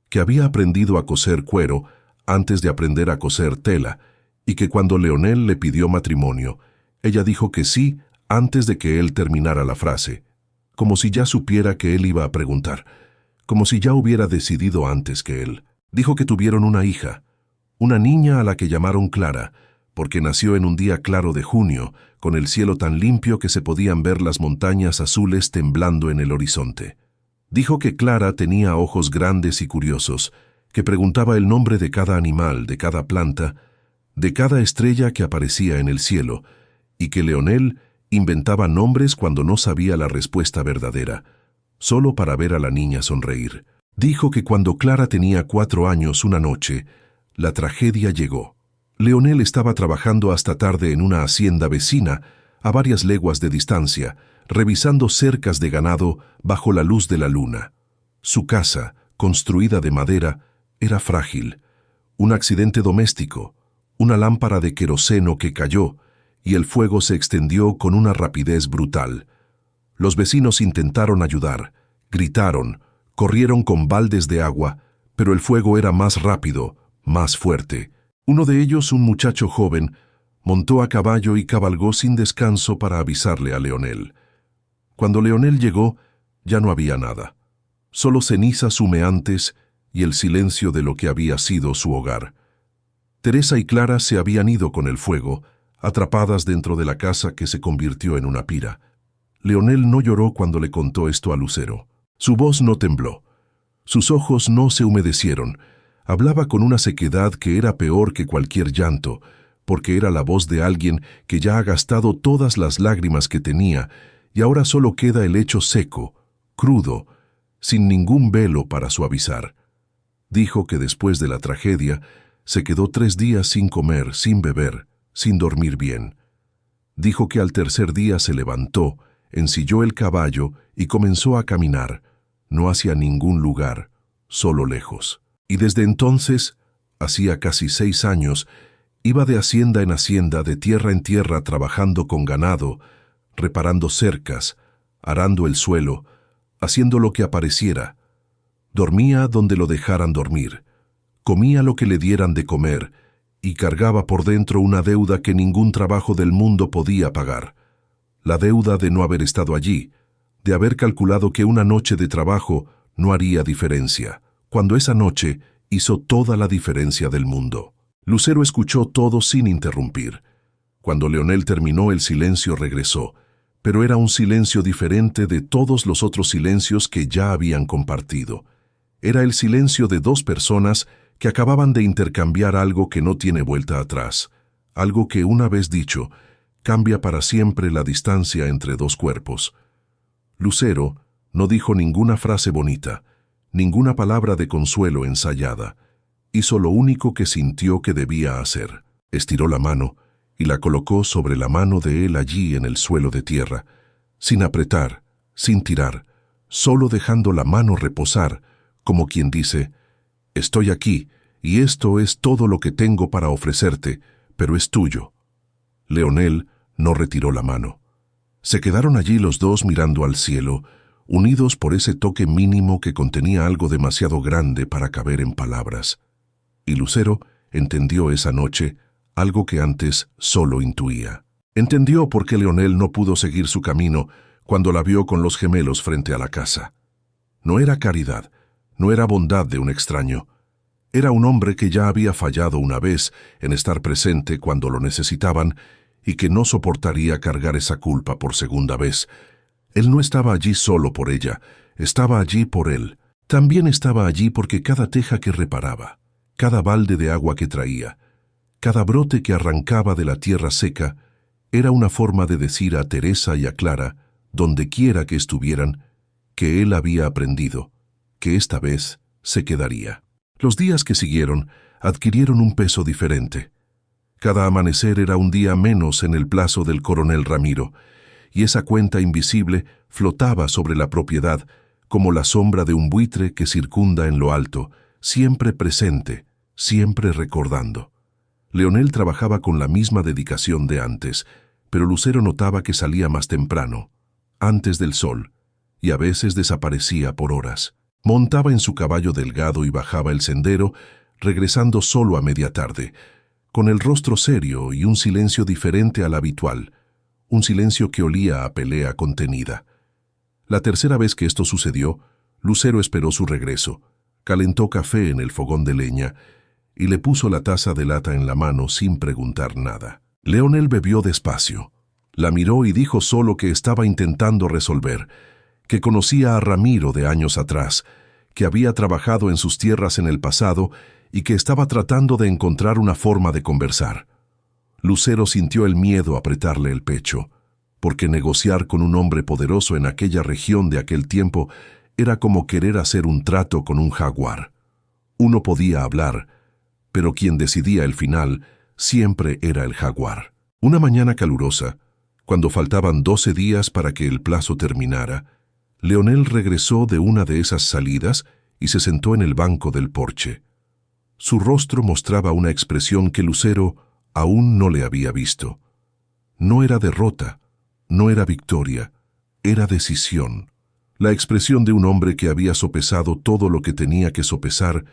que había aprendido a coser cuero antes de aprender a coser tela, y que cuando Leonel le pidió matrimonio, ella dijo que sí antes de que él terminara la frase, como si ya supiera que él iba a preguntar, como si ya hubiera decidido antes que él. Dijo que tuvieron una hija, una niña a la que llamaron Clara, porque nació en un día claro de junio, con el cielo tan limpio que se podían ver las montañas azules temblando en el horizonte. Dijo que Clara tenía ojos grandes y curiosos, que preguntaba el nombre de cada animal, de cada planta, de cada estrella que aparecía en el cielo, y que Leonel inventaba nombres cuando no sabía la respuesta verdadera, solo para ver a la niña sonreír. Dijo que cuando Clara tenía 4 años una noche, la tragedia llegó. Leonel estaba trabajando hasta tarde en una hacienda vecina, a varias leguas de distancia, revisando cercas de ganado bajo la luz de la luna. Su casa, construida de madera, era frágil. Un accidente doméstico, una lámpara de queroseno que cayó, y el fuego se extendió con una rapidez brutal. Los vecinos intentaron ayudar, gritaron, corrieron con baldes de agua, pero el fuego era más rápido, más fuerte. Uno de ellos, un muchacho joven, montó a caballo y cabalgó sin descanso para avisarle a Leonel. Cuando Leonel llegó, ya no había nada, solo cenizas humeantes y el silencio de lo que había sido su hogar. Teresa y Clara se habían ido con el fuego, atrapadas dentro de la casa que se convirtió en una pira. Leonel no lloró cuando le contó esto a Lucero. Su voz no tembló, sus ojos no se humedecieron. Hablaba con una sequedad que era peor que cualquier llanto, porque era la voz de alguien que ya ha gastado todas las lágrimas que tenía y ahora solo queda el lecho seco, crudo, sin ningún velo para suavizar. Dijo que después de la tragedia se quedó 3 días sin comer, sin beber, sin dormir bien. Dijo que al tercer día se levantó, ensilló el caballo y comenzó a caminar, no hacia ningún lugar, solo lejos. Y desde entonces, hacía casi 6 años, iba de hacienda en hacienda, de tierra en tierra, trabajando con ganado, reparando cercas, arando el suelo, haciendo lo que apareciera. Dormía donde lo dejaran dormir, comía lo que le dieran de comer, y cargaba por dentro una deuda que ningún trabajo del mundo podía pagar. La deuda de no haber estado allí, de haber calculado que una noche de trabajo no haría diferencia, cuando esa noche hizo toda la diferencia del mundo. Lucero escuchó todo sin interrumpir. Cuando Leonel terminó, el silencio regresó, pero era un silencio diferente de todos los otros silencios que ya habían compartido. Era el silencio de 2 personas que acababan de intercambiar algo que no tiene vuelta atrás, algo que, una vez dicho, cambia para siempre la distancia entre 2 cuerpos. Lucero no dijo ninguna frase bonita, ninguna palabra de consuelo ensayada. Hizo lo único que sintió que debía hacer. Estiró la mano y la colocó sobre la mano de él allí en el suelo de tierra, sin apretar, sin tirar, solo dejando la mano reposar, como quien dice: «Estoy aquí, y esto es todo lo que tengo para ofrecerte, pero es tuyo». Leonel no retiró la mano. Se quedaron allí los 2 mirando al cielo, unidos por ese toque mínimo que contenía algo demasiado grande para caber en palabras. Y Lucero entendió esa noche algo que antes solo intuía. Entendió por qué Leonel no pudo seguir su camino cuando la vio con los gemelos frente a la casa. No era caridad, no era bondad de un extraño. Era un hombre que ya había fallado una vez en estar presente cuando lo necesitaban y que no soportaría cargar esa culpa por segunda vez. Él no estaba allí solo por ella, estaba allí por él. También estaba allí porque cada teja que reparaba, cada balde de agua que traía, cada brote que arrancaba de la tierra seca, era una forma de decir a Teresa y a Clara, donde quiera que estuvieran, que él había aprendido, que esta vez se quedaría. Los días que siguieron adquirieron un peso diferente. Cada amanecer era un día menos en el plazo del coronel Ramiro, y esa cuenta invisible flotaba sobre la propiedad como la sombra de un buitre que circunda en lo alto, siempre presente, siempre recordando. Leonel trabajaba con la misma dedicación de antes, pero Lucero notaba que salía más temprano, antes del sol, y a veces desaparecía por horas. Montaba en su caballo delgado y bajaba el sendero, regresando solo a media tarde, con el rostro serio y un silencio diferente al habitual, un silencio que olía a pelea contenida. La tercera vez que esto sucedió, Lucero esperó su regreso, calentó café en el fogón de leña y le puso la taza de lata en la mano sin preguntar nada. Leonel bebió despacio, la miró y dijo solo que estaba intentando resolver, que conocía a Ramiro de años atrás, que había trabajado en sus tierras en el pasado y que estaba tratando de encontrar una forma de conversar. Lucero sintió el miedo apretarle el pecho, porque negociar con un hombre poderoso en aquella región de aquel tiempo era como querer hacer un trato con un jaguar. Uno podía hablar, pero quien decidía el final siempre era el jaguar. Una mañana calurosa, cuando faltaban 12 días para que el plazo terminara, Leonel regresó de una de esas salidas y se sentó en el banco del porche. Su rostro mostraba una expresión que Lucero aún no le había visto. No era derrota, no era victoria, era decisión. La expresión de un hombre que había sopesado todo lo que tenía que sopesar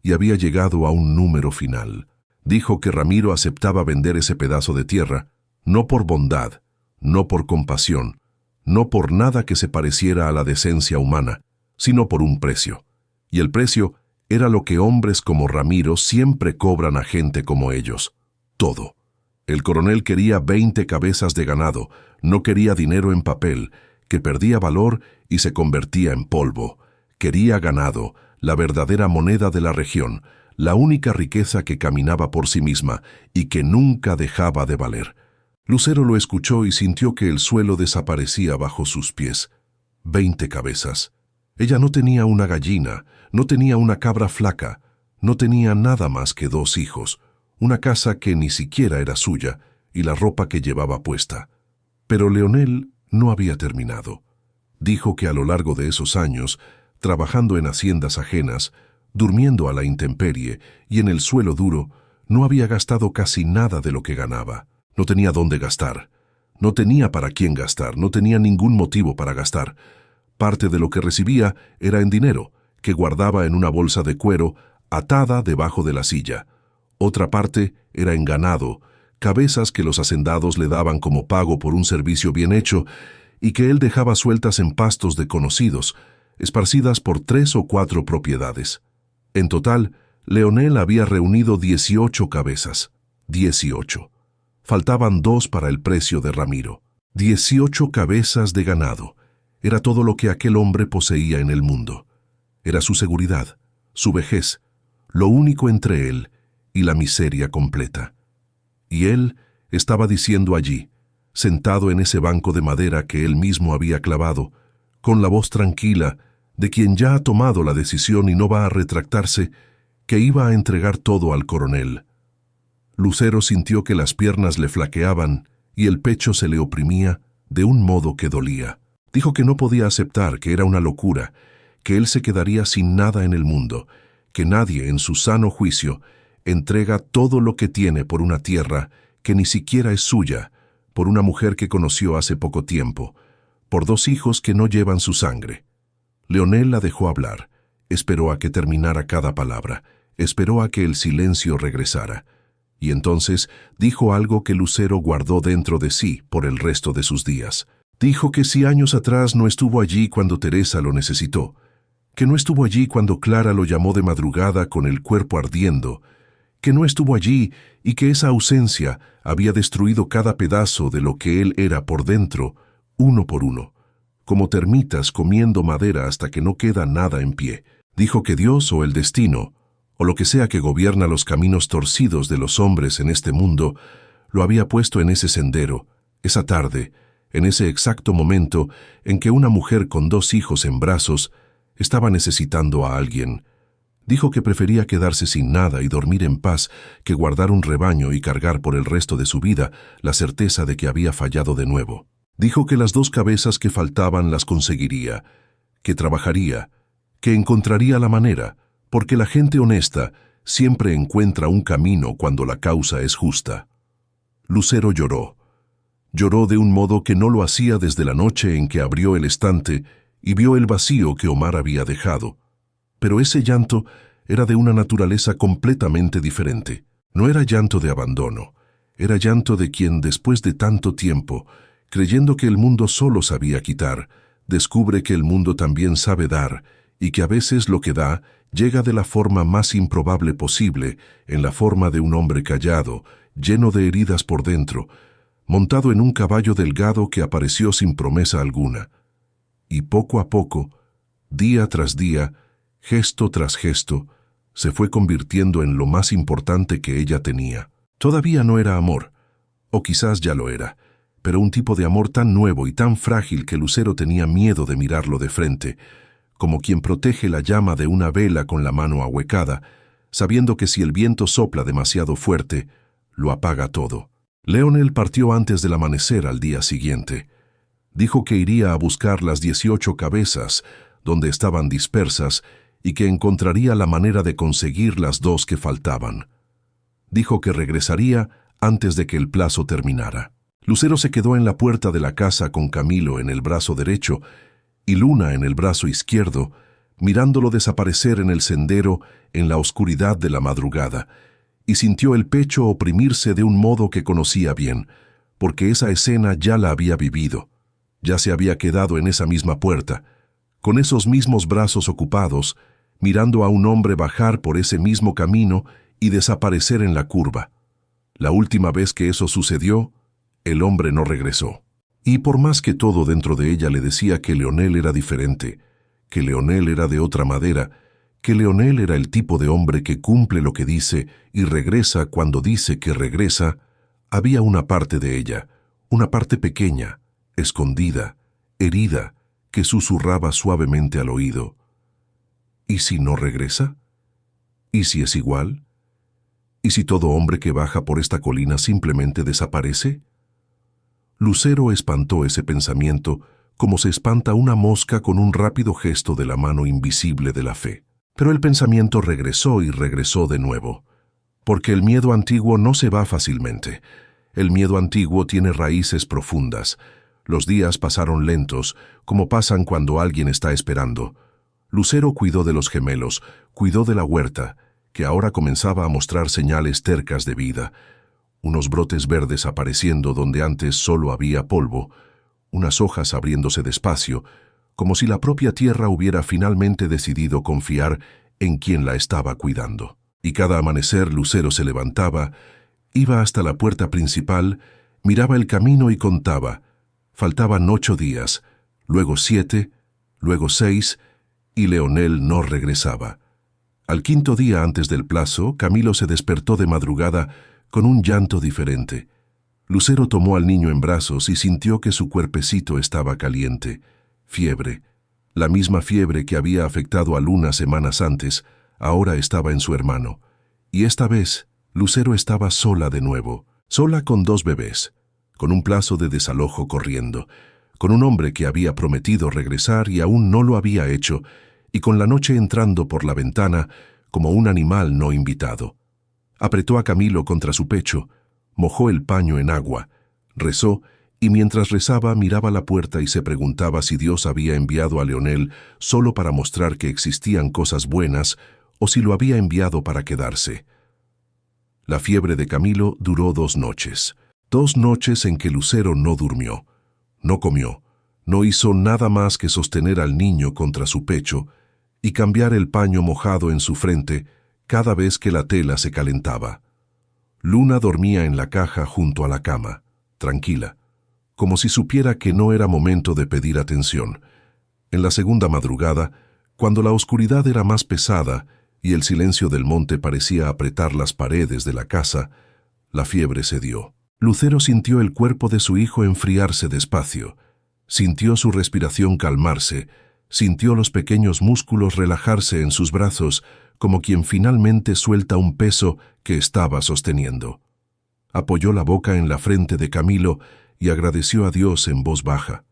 y había llegado a un número final. Dijo que Ramiro aceptaba vender ese pedazo de tierra, no por bondad, no por compasión, no por nada que se pareciera a la decencia humana, sino por un precio. Y el precio era lo que hombres como Ramiro siempre cobran a gente como ellos: todo. El coronel quería 20 cabezas de ganado, no quería dinero en papel, que perdía valor y se convertía en polvo. Quería ganado, la verdadera moneda de la región, la única riqueza que caminaba por sí misma y que nunca dejaba de valer. Lucero lo escuchó y sintió que el suelo desaparecía bajo sus pies. 20 cabezas. Ella no tenía una gallina, no tenía una cabra flaca, no tenía nada más que 2 hijos, una casa que ni siquiera era suya y la ropa que llevaba puesta. Pero Leonel no había terminado. Dijo que a lo largo de esos años, trabajando en haciendas ajenas, durmiendo a la intemperie y en el suelo duro, no había gastado casi nada de lo que ganaba. No tenía dónde gastar. No tenía para quién gastar, no tenía ningún motivo para gastar. Parte de lo que recibía era en dinero, que guardaba en una bolsa de cuero atada debajo de la silla. Otra parte era en ganado, cabezas que los hacendados le daban como pago por un servicio bien hecho y que él dejaba sueltas en pastos de conocidos, esparcidas por 3 o 4 propiedades. En total, Leonel había reunido 18 cabezas. 18. Faltaban 2 para el precio de Ramiro. 18 cabezas de ganado. Era todo lo que aquel hombre poseía en el mundo. Era su seguridad, su vejez, lo único entre él y la miseria completa. Y él estaba diciendo allí, sentado en ese banco de madera que él mismo había clavado, con la voz tranquila de quien ya ha tomado la decisión y no va a retractarse, que iba a entregar todo al coronel. Lucero sintió que las piernas le flaqueaban y el pecho se le oprimía de un modo que dolía. Dijo que no podía aceptar, que era una locura, que él se quedaría sin nada en el mundo, que nadie en su sano juicio entrega todo lo que tiene por una tierra que ni siquiera es suya, por una mujer que conoció hace poco tiempo, por 2 hijos que no llevan su sangre. Leonel la dejó hablar, esperó a que terminara cada palabra, esperó a que el silencio regresara, y entonces dijo algo que Lucero guardó dentro de sí por el resto de sus días. Dijo que si años atrás no estuvo allí cuando Teresa lo necesitó, que no estuvo allí cuando Clara lo llamó de madrugada con el cuerpo ardiendo, que no estuvo allí y que esa ausencia había destruido cada pedazo de lo que él era por dentro, uno por uno, como termitas comiendo madera hasta que no queda nada en pie. Dijo que Dios o el destino, o lo que sea que gobierna los caminos torcidos de los hombres en este mundo, lo había puesto en ese sendero, esa tarde, en ese exacto momento en que una mujer con 2 hijos en brazos estaba necesitando a alguien. Dijo que prefería quedarse sin nada y dormir en paz que guardar un rebaño y cargar por el resto de su vida la certeza de que había fallado de nuevo. Dijo que las 2 cabezas que faltaban las conseguiría, que trabajaría, que encontraría la manera, porque la gente honesta siempre encuentra un camino cuando la causa es justa. Lucero lloró. Lloró de un modo que no lo hacía desde la noche en que abrió el estante y vio el vacío que Omar había dejado. Pero ese llanto era de una naturaleza completamente diferente. No era llanto de abandono, era llanto de quien, después de tanto tiempo, creyendo que el mundo solo sabía quitar, descubre que el mundo también sabe dar, y que a veces lo que da llega de la forma más improbable posible, en la forma de un hombre callado, lleno de heridas por dentro, montado en un caballo delgado que apareció sin promesa alguna. Y poco a poco, día tras día, gesto tras gesto, se fue convirtiendo en lo más importante que ella tenía. Todavía no era amor, o quizás ya lo era, pero un tipo de amor tan nuevo y tan frágil que Lucero tenía miedo de mirarlo de frente, como quien protege la llama de una vela con la mano ahuecada, sabiendo que si el viento sopla demasiado fuerte, lo apaga todo. Leonel partió antes del amanecer al día siguiente. Dijo que iría a buscar las 18 cabezas, donde estaban dispersas, y que encontraría la manera de conseguir las 2 que faltaban. Dijo que regresaría antes de que el plazo terminara. Lucero se quedó en la puerta de la casa con Camilo en el brazo derecho y Luna en el brazo izquierdo, mirándolo desaparecer en el sendero en la oscuridad de la madrugada, y sintió el pecho oprimirse de un modo que conocía bien, porque esa escena ya la había vivido. Ya se había quedado en esa misma puerta, con esos mismos brazos ocupados, mirando a un hombre bajar por ese mismo camino y desaparecer en la curva. La última vez que eso sucedió, el hombre no regresó. Y por más que todo dentro de ella le decía que Leonel era diferente, que Leonel era de otra madera, que Leonel era el tipo de hombre que cumple lo que dice y regresa cuando dice que regresa, había una parte de ella, una parte pequeña, escondida, herida, que susurraba suavemente al oído. ¿Y si no regresa? ¿Y si es igual? ¿Y si todo hombre que baja por esta colina simplemente desaparece? Lucero espantó ese pensamiento como se espanta una mosca con un rápido gesto de la mano invisible de la fe. Pero el pensamiento regresó y regresó de nuevo, porque el miedo antiguo no se va fácilmente. El miedo antiguo tiene raíces profundas. Los días pasaron lentos, como pasan cuando alguien está esperando. Lucero cuidó de los gemelos, cuidó de la huerta, que ahora comenzaba a mostrar señales tercas de vida. Unos brotes verdes apareciendo donde antes solo había polvo, unas hojas abriéndose despacio, como si la propia tierra hubiera finalmente decidido confiar en quien la estaba cuidando. Y cada amanecer Lucero se levantaba, iba hasta la puerta principal, miraba el camino y contaba. Faltaban 8 días, luego 7, luego 6, y Leonel no regresaba. Al 5.º día antes del plazo, Camilo se despertó de madrugada con un llanto diferente. Lucero tomó al niño en brazos y sintió que su cuerpecito estaba caliente. Fiebre. La misma fiebre que había afectado a Luna semanas antes, ahora estaba en su hermano. Y esta vez, Lucero estaba sola de nuevo, sola con 2 bebés, con un plazo de desalojo corriendo, con un hombre que había prometido regresar y aún no lo había hecho, y con la noche entrando por la ventana como un animal no invitado. Apretó a Camilo contra su pecho, mojó el paño en agua, rezó, y mientras rezaba miraba la puerta y se preguntaba si Dios había enviado a Leonel solo para mostrar que existían cosas buenas o si lo había enviado para quedarse. La fiebre de Camilo duró 2 noches. 2 noches en que Lucero no durmió, no comió, no hizo nada más que sostener al niño contra su pecho y cambiar el paño mojado en su frente cada vez que la tela se calentaba. Luna dormía en la caja junto a la cama, tranquila, como si supiera que no era momento de pedir atención. En la segunda madrugada, cuando la oscuridad era más pesada y el silencio del monte parecía apretar las paredes de la casa, la fiebre cedió. Lucero sintió el cuerpo de su hijo enfriarse despacio, sintió su respiración calmarse, sintió los pequeños músculos relajarse en sus brazos como quien finalmente suelta un peso que estaba sosteniendo. Apoyó la boca en la frente de Camilo y agradeció a Dios en voz baja,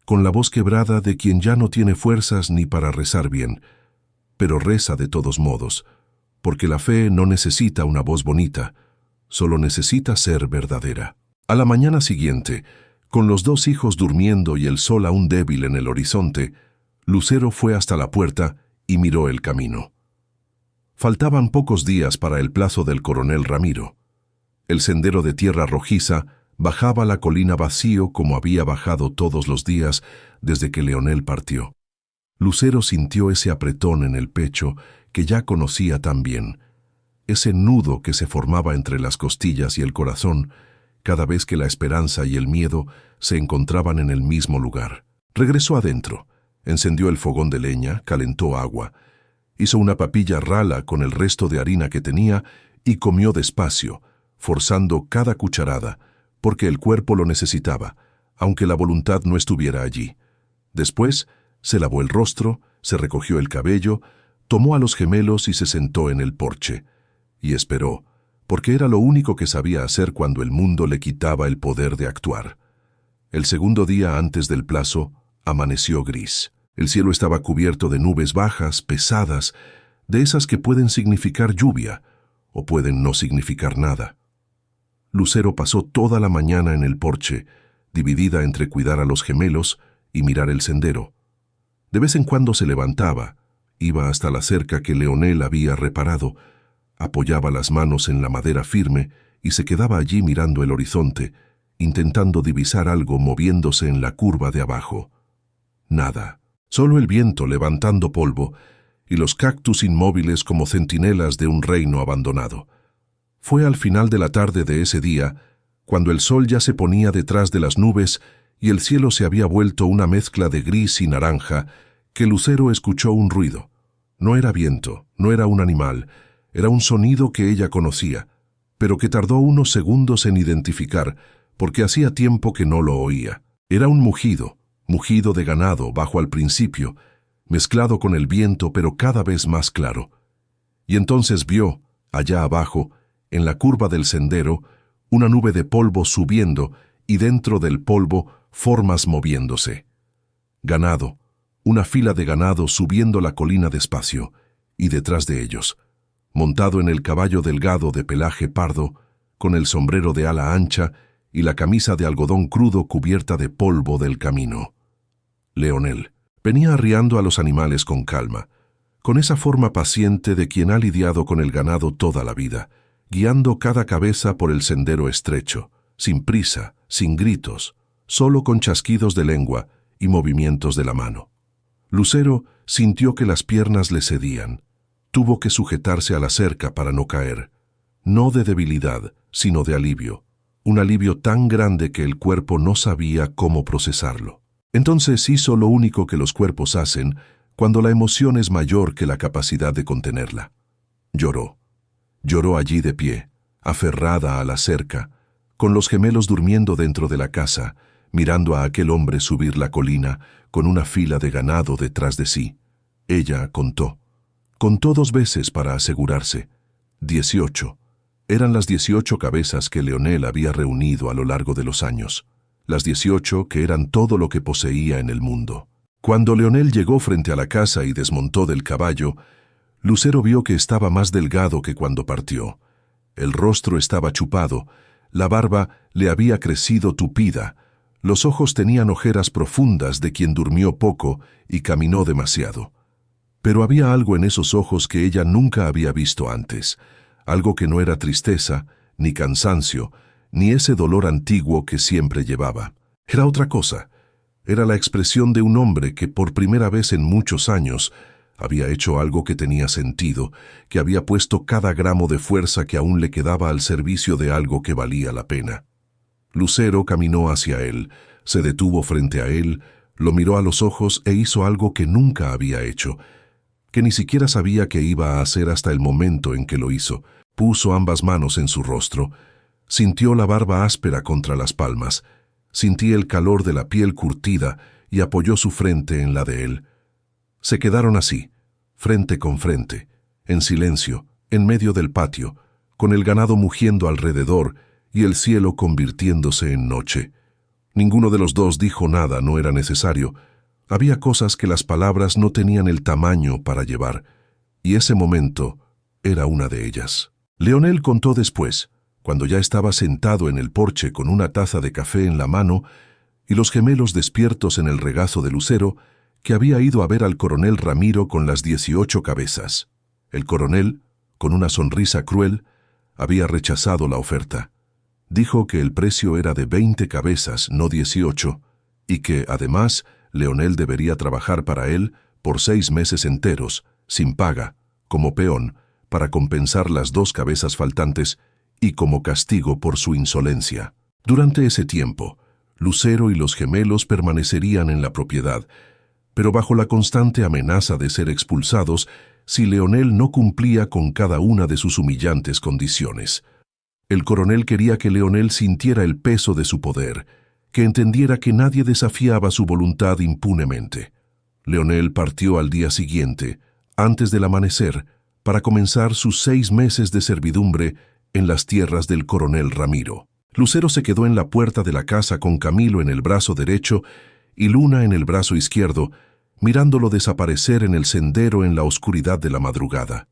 con la voz quebrada de quien ya no tiene fuerzas ni para rezar bien, pero reza de todos modos, porque la fe no necesita una voz bonita, solo necesita ser verdadera. A la mañana siguiente, con los dos hijos durmiendo y el sol aún débil en el horizonte, Lucero fue hasta la puerta y miró el camino. Faltaban pocos días para el plazo del coronel Ramiro. El sendero de tierra rojiza bajaba la colina vacío como había bajado todos los días desde que Leonel partió. Lucero sintió ese apretón en el pecho que ya conocía tan bien, ese nudo que se formaba entre las costillas y el corazón cada vez que la esperanza y el miedo se encontraban en el mismo lugar. Regresó adentro, encendió el fogón de leña, calentó agua, hizo una papilla rala con el resto de harina que tenía y comió despacio, forzando cada cucharada, porque el cuerpo lo necesitaba, aunque la voluntad no estuviera allí. Después, se lavó el rostro, se recogió el cabello, tomó a los gemelos y se sentó en el porche. Y esperó, porque era lo único que sabía hacer cuando el mundo le quitaba el poder de actuar. El segundo día antes del plazo, amaneció gris. El cielo estaba cubierto de nubes bajas, pesadas, de esas que pueden significar lluvia o pueden no significar nada. Lucero pasó toda la mañana en el porche, dividida entre cuidar a los gemelos y mirar el sendero. De vez en cuando se levantaba, iba hasta la cerca que Leonel había reparado, apoyaba las manos en la madera firme y se quedaba allí mirando el horizonte, intentando divisar algo moviéndose en la curva de abajo. Nada, solo el viento levantando polvo y los cactus inmóviles como centinelas de un reino abandonado. Fue al final de la tarde de ese día, cuando el sol ya se ponía detrás de las nubes y el cielo se había vuelto una mezcla de gris y naranja, que Lucero escuchó un ruido. No era viento, no era un animal, era un sonido que ella conocía, pero que tardó unos segundos en identificar, porque hacía tiempo que no lo oía. Era un mugido de ganado bajo al principio, mezclado con el viento pero cada vez más claro. Y entonces vio, allá abajo, en la curva del sendero, una nube de polvo subiendo y dentro del polvo formas moviéndose. Ganado, una fila de ganado subiendo la colina despacio, y detrás de ellos, montado en el caballo delgado de pelaje pardo, con el sombrero de ala ancha y la camisa de algodón crudo cubierta de polvo del camino. Leonel venía arriando a los animales con calma, con esa forma paciente de quien ha lidiado con el ganado toda la vida, guiando cada cabeza por el sendero estrecho, sin prisa, sin gritos, solo con chasquidos de lengua y movimientos de la mano. Lucero sintió que las piernas le cedían. Tuvo que sujetarse a la cerca para no caer, no de debilidad, sino de alivio, un alivio tan grande que el cuerpo no sabía cómo procesarlo. Entonces hizo lo único que los cuerpos hacen cuando la emoción es mayor que la capacidad de contenerla. Lloró. Lloró allí de pie, aferrada a la cerca, con los gemelos durmiendo dentro de la casa, mirando a aquel hombre subir la colina con una fila de ganado detrás de sí. Ella contó. Contó 2 veces para asegurarse. 18. Eran las 18 cabezas que Leonel había reunido a lo largo de los años. Las 18 que eran todo lo que poseía en el mundo. Cuando Leonel llegó frente a la casa y desmontó del caballo, Lucero vio que estaba más delgado que cuando partió. El rostro estaba chupado, la barba le había crecido tupida, los ojos tenían ojeras profundas de quien durmió poco y caminó demasiado. Pero había algo en esos ojos que ella nunca había visto antes, algo que no era tristeza, ni cansancio, ni ese dolor antiguo que siempre llevaba. Era otra cosa. Era la expresión de un hombre que por primera vez en muchos años había hecho algo que tenía sentido, que había puesto cada gramo de fuerza que aún le quedaba al servicio de algo que valía la pena. Lucero caminó hacia él, se detuvo frente a él, lo miró a los ojos e hizo algo que nunca había hecho, que ni siquiera sabía que iba a hacer hasta el momento en que lo hizo. Puso ambas manos en su rostro, sintió la barba áspera contra las palmas, sintió el calor de la piel curtida y apoyó su frente en la de él. Se quedaron así, frente con frente, en silencio, en medio del patio, con el ganado mugiendo alrededor y el cielo convirtiéndose en noche. Ninguno de los dos dijo nada, no era necesario. Había cosas que las palabras no tenían el tamaño para llevar, y ese momento era una de ellas. Leonel contó después, cuando ya estaba sentado en el porche con una taza de café en la mano y los gemelos despiertos en el regazo de Lucero, que había ido a ver al coronel Ramiro con las 18 cabezas. El coronel, con una sonrisa cruel, había rechazado la oferta. Dijo que el precio era de 20 cabezas, no 18, y que, además, Leonel debería trabajar para él por 6 meses enteros, sin paga, como peón, para compensar las 2 cabezas faltantes y como castigo por su insolencia. Durante ese tiempo, Lucero y los gemelos permanecerían en la propiedad, pero bajo la constante amenaza de ser expulsados si Leonel no cumplía con cada una de sus humillantes condiciones. El coronel quería que Leonel sintiera el peso de su poder, que entendiera que nadie desafiaba su voluntad impunemente. Leonel partió al día siguiente, antes del amanecer, para comenzar sus 6 meses de servidumbre en las tierras del coronel Ramiro. Lucero se quedó en la puerta de la casa con Camilo en el brazo derecho y Luna en el brazo izquierdo, mirándolo desaparecer en el sendero en la oscuridad de la madrugada.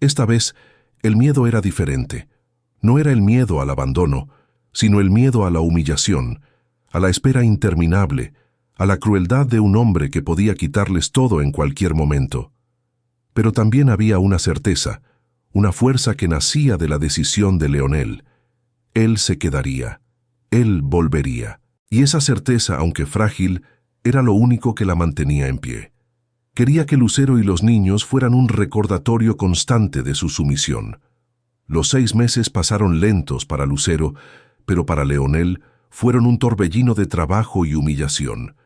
Esta vez, el miedo era diferente. No era el miedo al abandono, sino el miedo a la humillación, a la espera interminable, a la crueldad de un hombre que podía quitarles todo en cualquier momento. Pero también había una certeza, una fuerza que nacía de la decisión de Leonel. Él se quedaría, él volvería. Y esa certeza, aunque frágil, era lo único que la mantenía en pie. Quería que Lucero y los niños fueran un recordatorio constante de su sumisión. Los 6 meses pasaron lentos para Lucero, pero para Leonel fueron un torbellino de trabajo y humillación.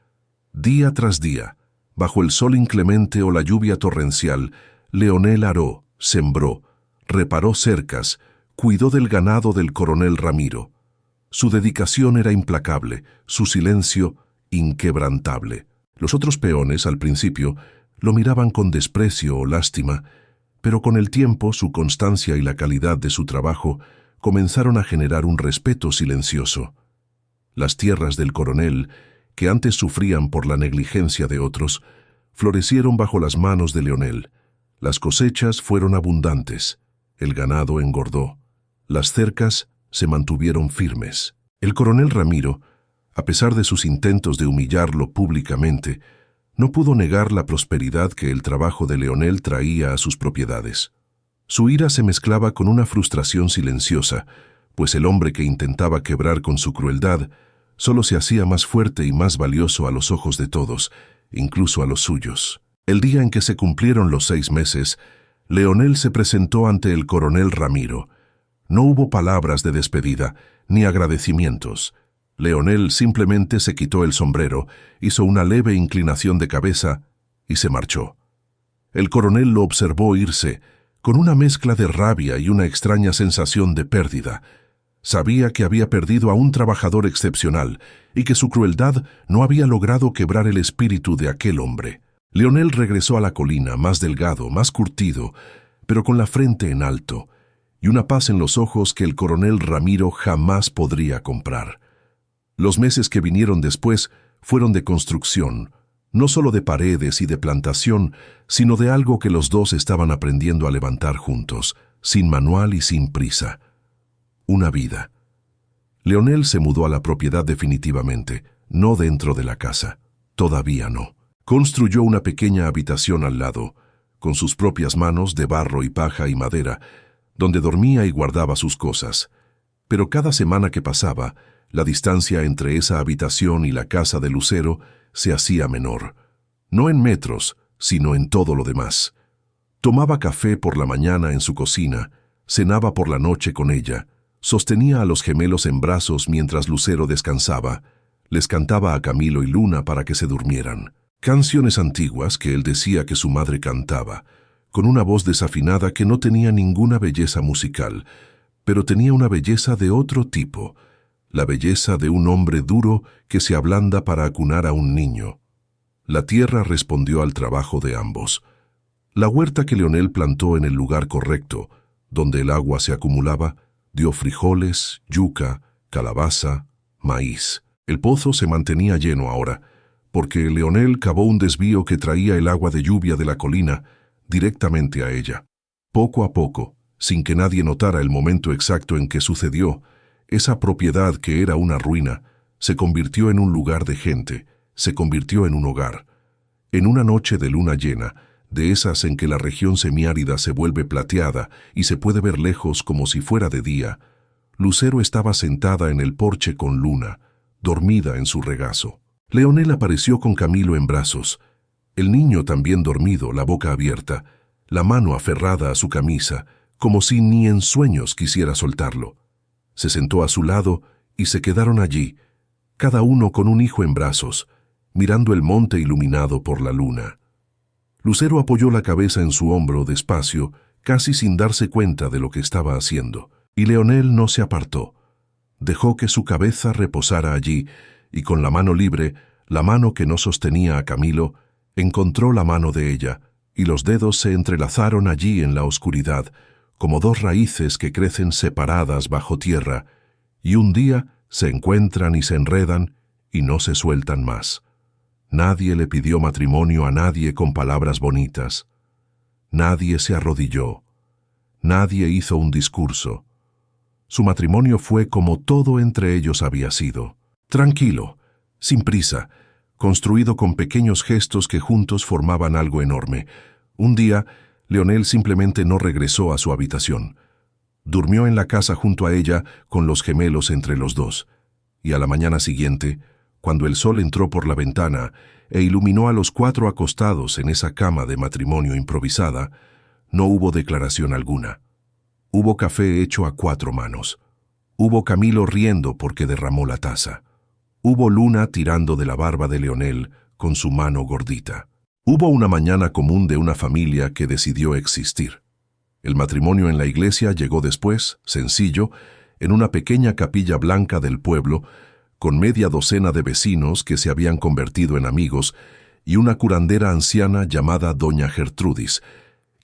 Día tras día, bajo el sol inclemente o la lluvia torrencial, Leonel aró, sembró, reparó cercas, cuidó del ganado del coronel Ramiro. Su dedicación era implacable, su silencio inquebrantable. Los otros peones, al principio, lo miraban con desprecio o lástima, pero con el tiempo su constancia y la calidad de su trabajo comenzaron a generar un respeto silencioso. Las tierras del coronel, que antes sufrían por la negligencia de otros, florecieron bajo las manos de Leonel. Las cosechas fueron abundantes, el ganado engordó, las cercas se mantuvieron firmes. El coronel Ramiro, a pesar de sus intentos de humillarlo públicamente, no pudo negar la prosperidad que el trabajo de Leonel traía a sus propiedades. Su ira se mezclaba con una frustración silenciosa, pues el hombre que intentaba quebrar con su crueldad solo se hacía más fuerte y más valioso a los ojos de todos, incluso a los suyos. El día en que se cumplieron los 6 meses, Leonel se presentó ante el coronel Ramiro. No hubo palabras de despedida, ni agradecimientos. Leonel simplemente se quitó el sombrero, hizo una leve inclinación de cabeza y se marchó. El coronel lo observó irse, con una mezcla de rabia y una extraña sensación de pérdida. Sabía que había perdido a un trabajador excepcional y que su crueldad no había logrado quebrar el espíritu de aquel hombre. Leonel regresó a la colina, más delgado, más curtido, pero con la frente en alto, y una paz en los ojos que el coronel Ramiro jamás podría comprar. Los meses que vinieron después fueron de construcción, no solo de paredes y de plantación, sino de algo que los dos estaban aprendiendo a levantar juntos, sin manual y sin prisa. Una vida. Leonel se mudó a la propiedad definitivamente, no dentro de la casa, todavía no. Construyó una pequeña habitación al lado, con sus propias manos de barro y paja y madera, donde dormía y guardaba sus cosas. Pero cada semana que pasaba, la distancia entre esa habitación y la casa de Lucero se hacía menor. No en metros, sino en todo lo demás. Tomaba café por la mañana en su cocina, cenaba por la noche con ella, sostenía a los gemelos en brazos mientras Lucero descansaba, les cantaba a Camilo y Luna para que se durmieran. Canciones antiguas que él decía que su madre cantaba, con una voz desafinada que no tenía ninguna belleza musical, pero tenía una belleza de otro tipo, la belleza de un hombre duro que se ablanda para acunar a un niño. La tierra respondió al trabajo de ambos. La huerta que Leonel plantó en el lugar correcto, donde el agua se acumulaba, dio frijoles, yuca, calabaza, maíz. El pozo se mantenía lleno ahora, porque Leonel cavó un desvío que traía el agua de lluvia de la colina directamente a ella. Poco a poco, sin que nadie notara el momento exacto en que sucedió, esa propiedad que era una ruina se convirtió en un lugar de gente, se convirtió en un hogar. En una noche de luna llena, de esas en que la región semiárida se vuelve plateada y se puede ver lejos como si fuera de día, Lucero estaba sentada en el porche con Luna, dormida en su regazo. Leonel apareció con Camilo en brazos, el niño también dormido, la boca abierta, la mano aferrada a su camisa, como si ni en sueños quisiera soltarlo. Se sentó a su lado y se quedaron allí, cada uno con un hijo en brazos, mirando el monte iluminado por la luna. Lucero apoyó la cabeza en su hombro despacio, casi sin darse cuenta de lo que estaba haciendo, y Leonel no se apartó. Dejó que su cabeza reposara allí, y con la mano libre, la mano que no sostenía a Camilo, encontró la mano de ella, y los dedos se entrelazaron allí en la oscuridad, como dos raíces que crecen separadas bajo tierra, y un día se encuentran y se enredan y no se sueltan más. Nadie le pidió matrimonio a nadie con palabras bonitas. Nadie se arrodilló. Nadie hizo un discurso. Su matrimonio fue como todo entre ellos había sido. Tranquilo, sin prisa, construido con pequeños gestos que juntos formaban algo enorme. Un día, Leonel simplemente no regresó a su habitación. Durmió en la casa junto a ella con los gemelos entre los dos. Y a la mañana siguiente, cuando el sol entró por la ventana e iluminó a los cuatro acostados en esa cama de matrimonio improvisada, no hubo declaración alguna. Hubo café hecho a 4 manos. Hubo Camilo riendo porque derramó la taza. Hubo Luna tirando de la barba de Leonel con su mano gordita. Hubo una mañana común de una familia que decidió existir. El matrimonio en la iglesia llegó después, sencillo, en una pequeña capilla blanca del pueblo, con media docena de vecinos que se habían convertido en amigos y una curandera anciana llamada Doña Gertrudis,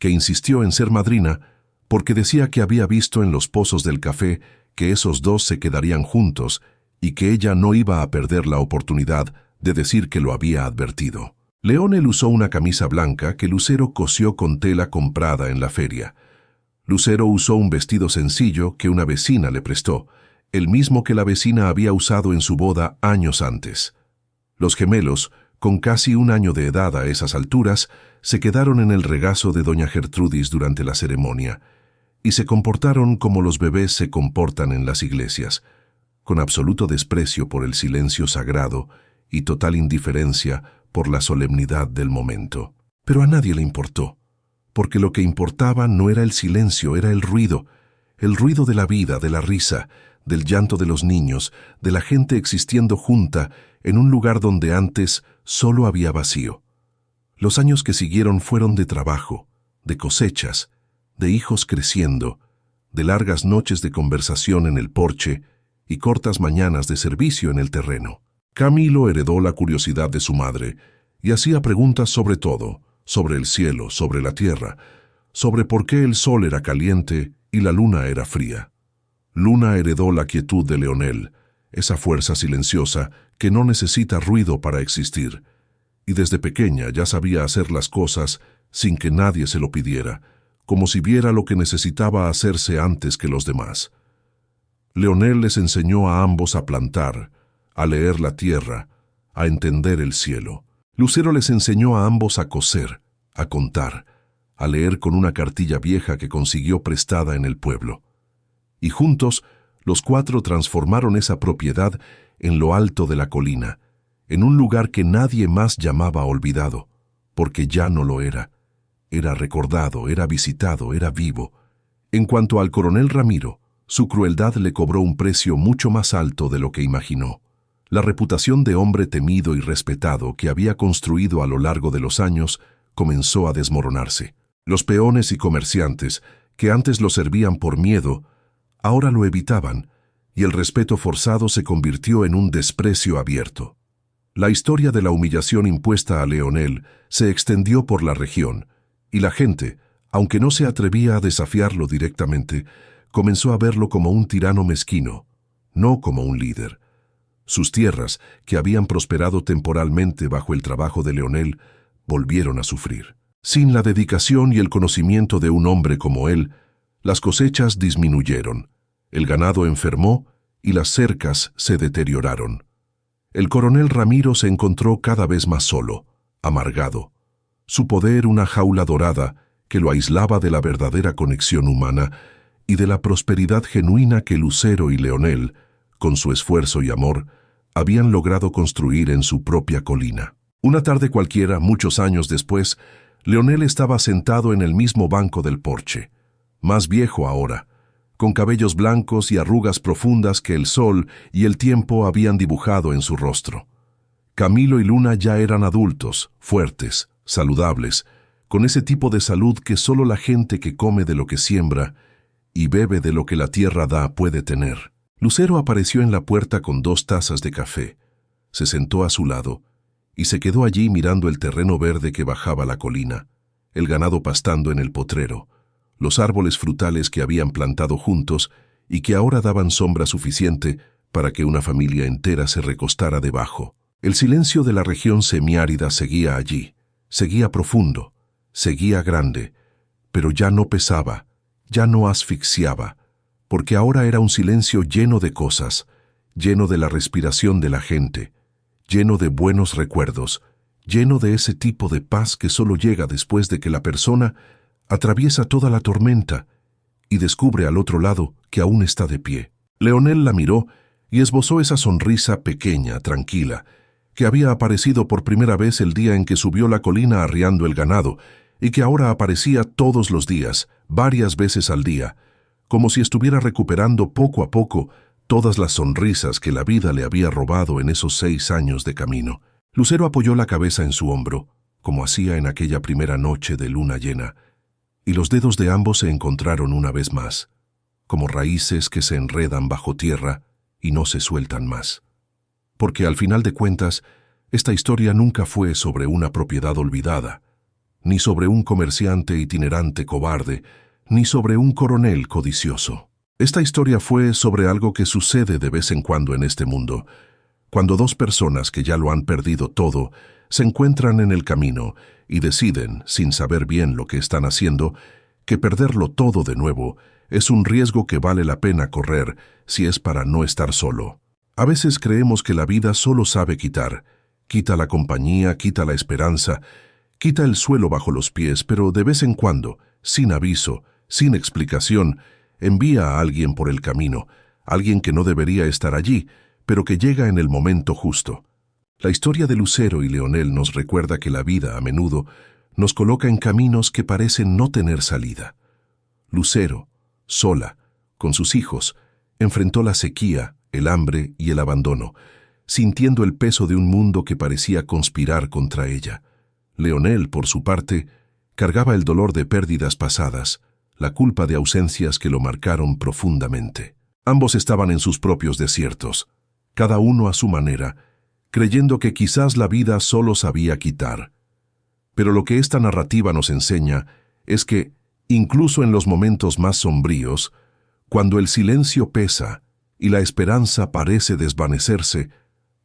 que insistió en ser madrina porque decía que había visto en los pozos del café que esos dos se quedarían juntos y que ella no iba a perder la oportunidad de decir que lo había advertido. Leonel usó una camisa blanca que Lucero cosió con tela comprada en la feria. Lucero usó un vestido sencillo que una vecina le prestó, el mismo que la vecina había usado en su boda años antes. Los gemelos, con casi 1 año de edad a esas alturas, se quedaron en el regazo de doña Gertrudis durante la ceremonia, y se comportaron como los bebés se comportan en las iglesias, con absoluto desprecio por el silencio sagrado y total indiferencia por la solemnidad del momento. Pero a nadie le importó, porque lo que importaba no era el silencio, era el ruido de la vida, de la risa, del llanto de los niños, de la gente existiendo junta en un lugar donde antes solo había vacío. Los años que siguieron fueron de trabajo, de cosechas, de hijos creciendo, de largas noches de conversación en el porche y cortas mañanas de servicio en el terreno. Camilo heredó la curiosidad de su madre y hacía preguntas sobre todo, sobre el cielo, sobre la tierra, sobre por qué el sol era caliente y la luna era fría. Luna heredó la quietud de Leonel, esa fuerza silenciosa que no necesita ruido para existir, y desde pequeña ya sabía hacer las cosas sin que nadie se lo pidiera, como si viera lo que necesitaba hacerse antes que los demás. Leonel les enseñó a ambos a plantar, a leer la tierra, a entender el cielo. Lucero les enseñó a ambos a coser, a contar, a leer con una cartilla vieja que consiguió prestada en el pueblo. Y juntos, los 4 transformaron esa propiedad en lo alto de la colina, en un lugar que nadie más llamaba olvidado, porque ya no lo era. Era recordado, era visitado, era vivo. En cuanto al coronel Ramiro, su crueldad le cobró un precio mucho más alto de lo que imaginó. La reputación de hombre temido y respetado que había construido a lo largo de los años comenzó a desmoronarse. Los peones y comerciantes, que antes lo servían por miedo, ahora lo evitaban, y el respeto forzado se convirtió en un desprecio abierto. La historia de la humillación impuesta a Leonel se extendió por la región, y la gente, aunque no se atrevía a desafiarlo directamente, comenzó a verlo como un tirano mezquino, no como un líder. Sus tierras, que habían prosperado temporalmente bajo el trabajo de Leonel, volvieron a sufrir. Sin la dedicación y el conocimiento de un hombre como él, Las cosechas disminuyeron, el ganado enfermó y las cercas se deterioraron. El coronel Ramiro se encontró cada vez más solo, amargado. Su poder una jaula dorada que lo aislaba de la verdadera conexión humana y de la prosperidad genuina que Lucero y Leonel, con su esfuerzo y amor, habían logrado construir en su propia colina. Una tarde cualquiera, muchos años después, Leonel estaba sentado en el mismo banco del porche, más viejo ahora, con cabellos blancos y arrugas profundas que el sol y el tiempo habían dibujado en su rostro. Camilo y Luna ya eran adultos, fuertes, saludables, con ese tipo de salud que solo la gente que come de lo que siembra y bebe de lo que la tierra da puede tener. Lucero apareció en la puerta con 2 tazas de café, se sentó a su lado y se quedó allí mirando el terreno verde que bajaba la colina, el ganado pastando en el potrero, los árboles frutales que habían plantado juntos y que ahora daban sombra suficiente para que una familia entera se recostara debajo. El silencio de la región semiárida seguía allí, seguía profundo, seguía grande, pero ya no pesaba, ya no asfixiaba, porque ahora era un silencio lleno de cosas, lleno de la respiración de la gente, lleno de buenos recuerdos, lleno de ese tipo de paz que solo llega después de que la persona atraviesa toda la tormenta y descubre al otro lado que aún está de pie. Leonel la miró y esbozó esa sonrisa pequeña, tranquila, que había aparecido por primera vez el día en que subió la colina arriando el ganado y que ahora aparecía todos los días, varias veces al día, como si estuviera recuperando poco a poco todas las sonrisas que la vida le había robado en esos 6 años de camino. Lucero apoyó la cabeza en su hombro, como hacía en aquella primera noche de luna llena, y los dedos de ambos se encontraron una vez más, como raíces que se enredan bajo tierra y no se sueltan más. Porque al final de cuentas, esta historia nunca fue sobre una propiedad olvidada, ni sobre un comerciante itinerante cobarde, ni sobre un coronel codicioso. Esta historia fue sobre algo que sucede de vez en cuando en este mundo, cuando 2 personas que ya lo han perdido todo se encuentran en el camino y deciden, sin saber bien lo que están haciendo, que perderlo todo de nuevo es un riesgo que vale la pena correr si es para no estar solo. A veces creemos que la vida solo sabe quitar. Quita la compañía, quita la esperanza, quita el suelo bajo los pies, pero de vez en cuando, sin aviso, sin explicación, envía a alguien por el camino, alguien que no debería estar allí, pero que llega en el momento justo. La historia de Lucero y Leonel nos recuerda que la vida, a menudo, nos coloca en caminos que parecen no tener salida. Lucero, sola, con sus hijos, enfrentó la sequía, el hambre y el abandono, sintiendo el peso de un mundo que parecía conspirar contra ella. Leonel, por su parte, cargaba el dolor de pérdidas pasadas, la culpa de ausencias que lo marcaron profundamente. Ambos estaban en sus propios desiertos, cada uno a su manera, creyendo que quizás la vida solo sabía quitar. Pero lo que esta narrativa nos enseña es que, incluso en los momentos más sombríos, cuando el silencio pesa y la esperanza parece desvanecerse,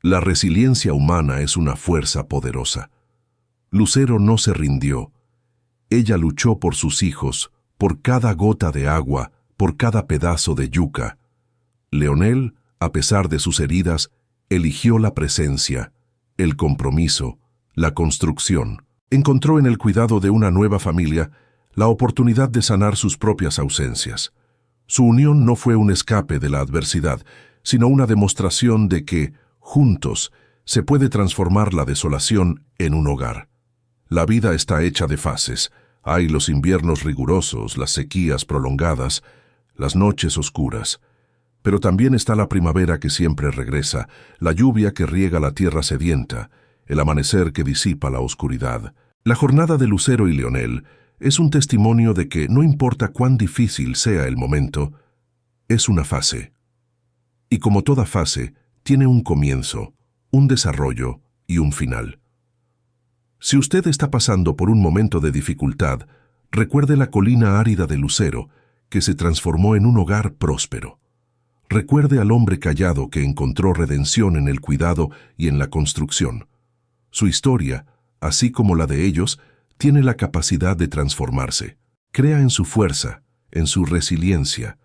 la resiliencia humana es una fuerza poderosa. Lucero no se rindió. Ella luchó por sus hijos, por cada gota de agua, por cada pedazo de yuca. Leonel, a pesar de sus heridas, eligió la presencia, el compromiso, la construcción. Encontró en el cuidado de una nueva familia la oportunidad de sanar sus propias ausencias. Su unión no fue un escape de la adversidad, sino una demostración de que, juntos, se puede transformar la desolación en un hogar. La vida está hecha de fases. Hay los inviernos rigurosos, las sequías prolongadas, las noches oscuras. Pero también está la primavera que siempre regresa, la lluvia que riega la tierra sedienta, el amanecer que disipa la oscuridad. La jornada de Lucero y Leonel es un testimonio de que no importa cuán difícil sea el momento, es una fase. Y como toda fase, tiene un comienzo, un desarrollo y un final. Si usted está pasando por un momento de dificultad, recuerde la colina árida de Lucero, que se transformó en un hogar próspero. Recuerde al hombre callado que encontró redención en el cuidado y en la construcción. Su historia, así como la de ellos, tiene la capacidad de transformarse. Crea en su fuerza, en su resiliencia.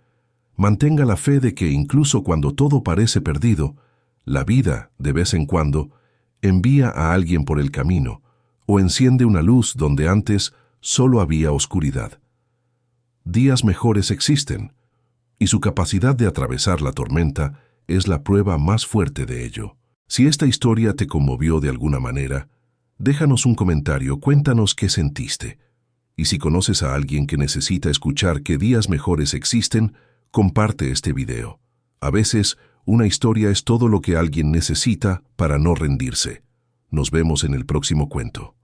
Mantenga la fe de que incluso cuando todo parece perdido, la vida, de vez en cuando, envía a alguien por el camino o enciende una luz donde antes solo había oscuridad. Días mejores existen, y su capacidad de atravesar la tormenta es la prueba más fuerte de ello. Si esta historia te conmovió de alguna manera, déjanos un comentario, cuéntanos qué sentiste. Y si conoces a alguien que necesita escuchar que días mejores existen, comparte este video. A veces, una historia es todo lo que alguien necesita para no rendirse. Nos vemos en el próximo cuento.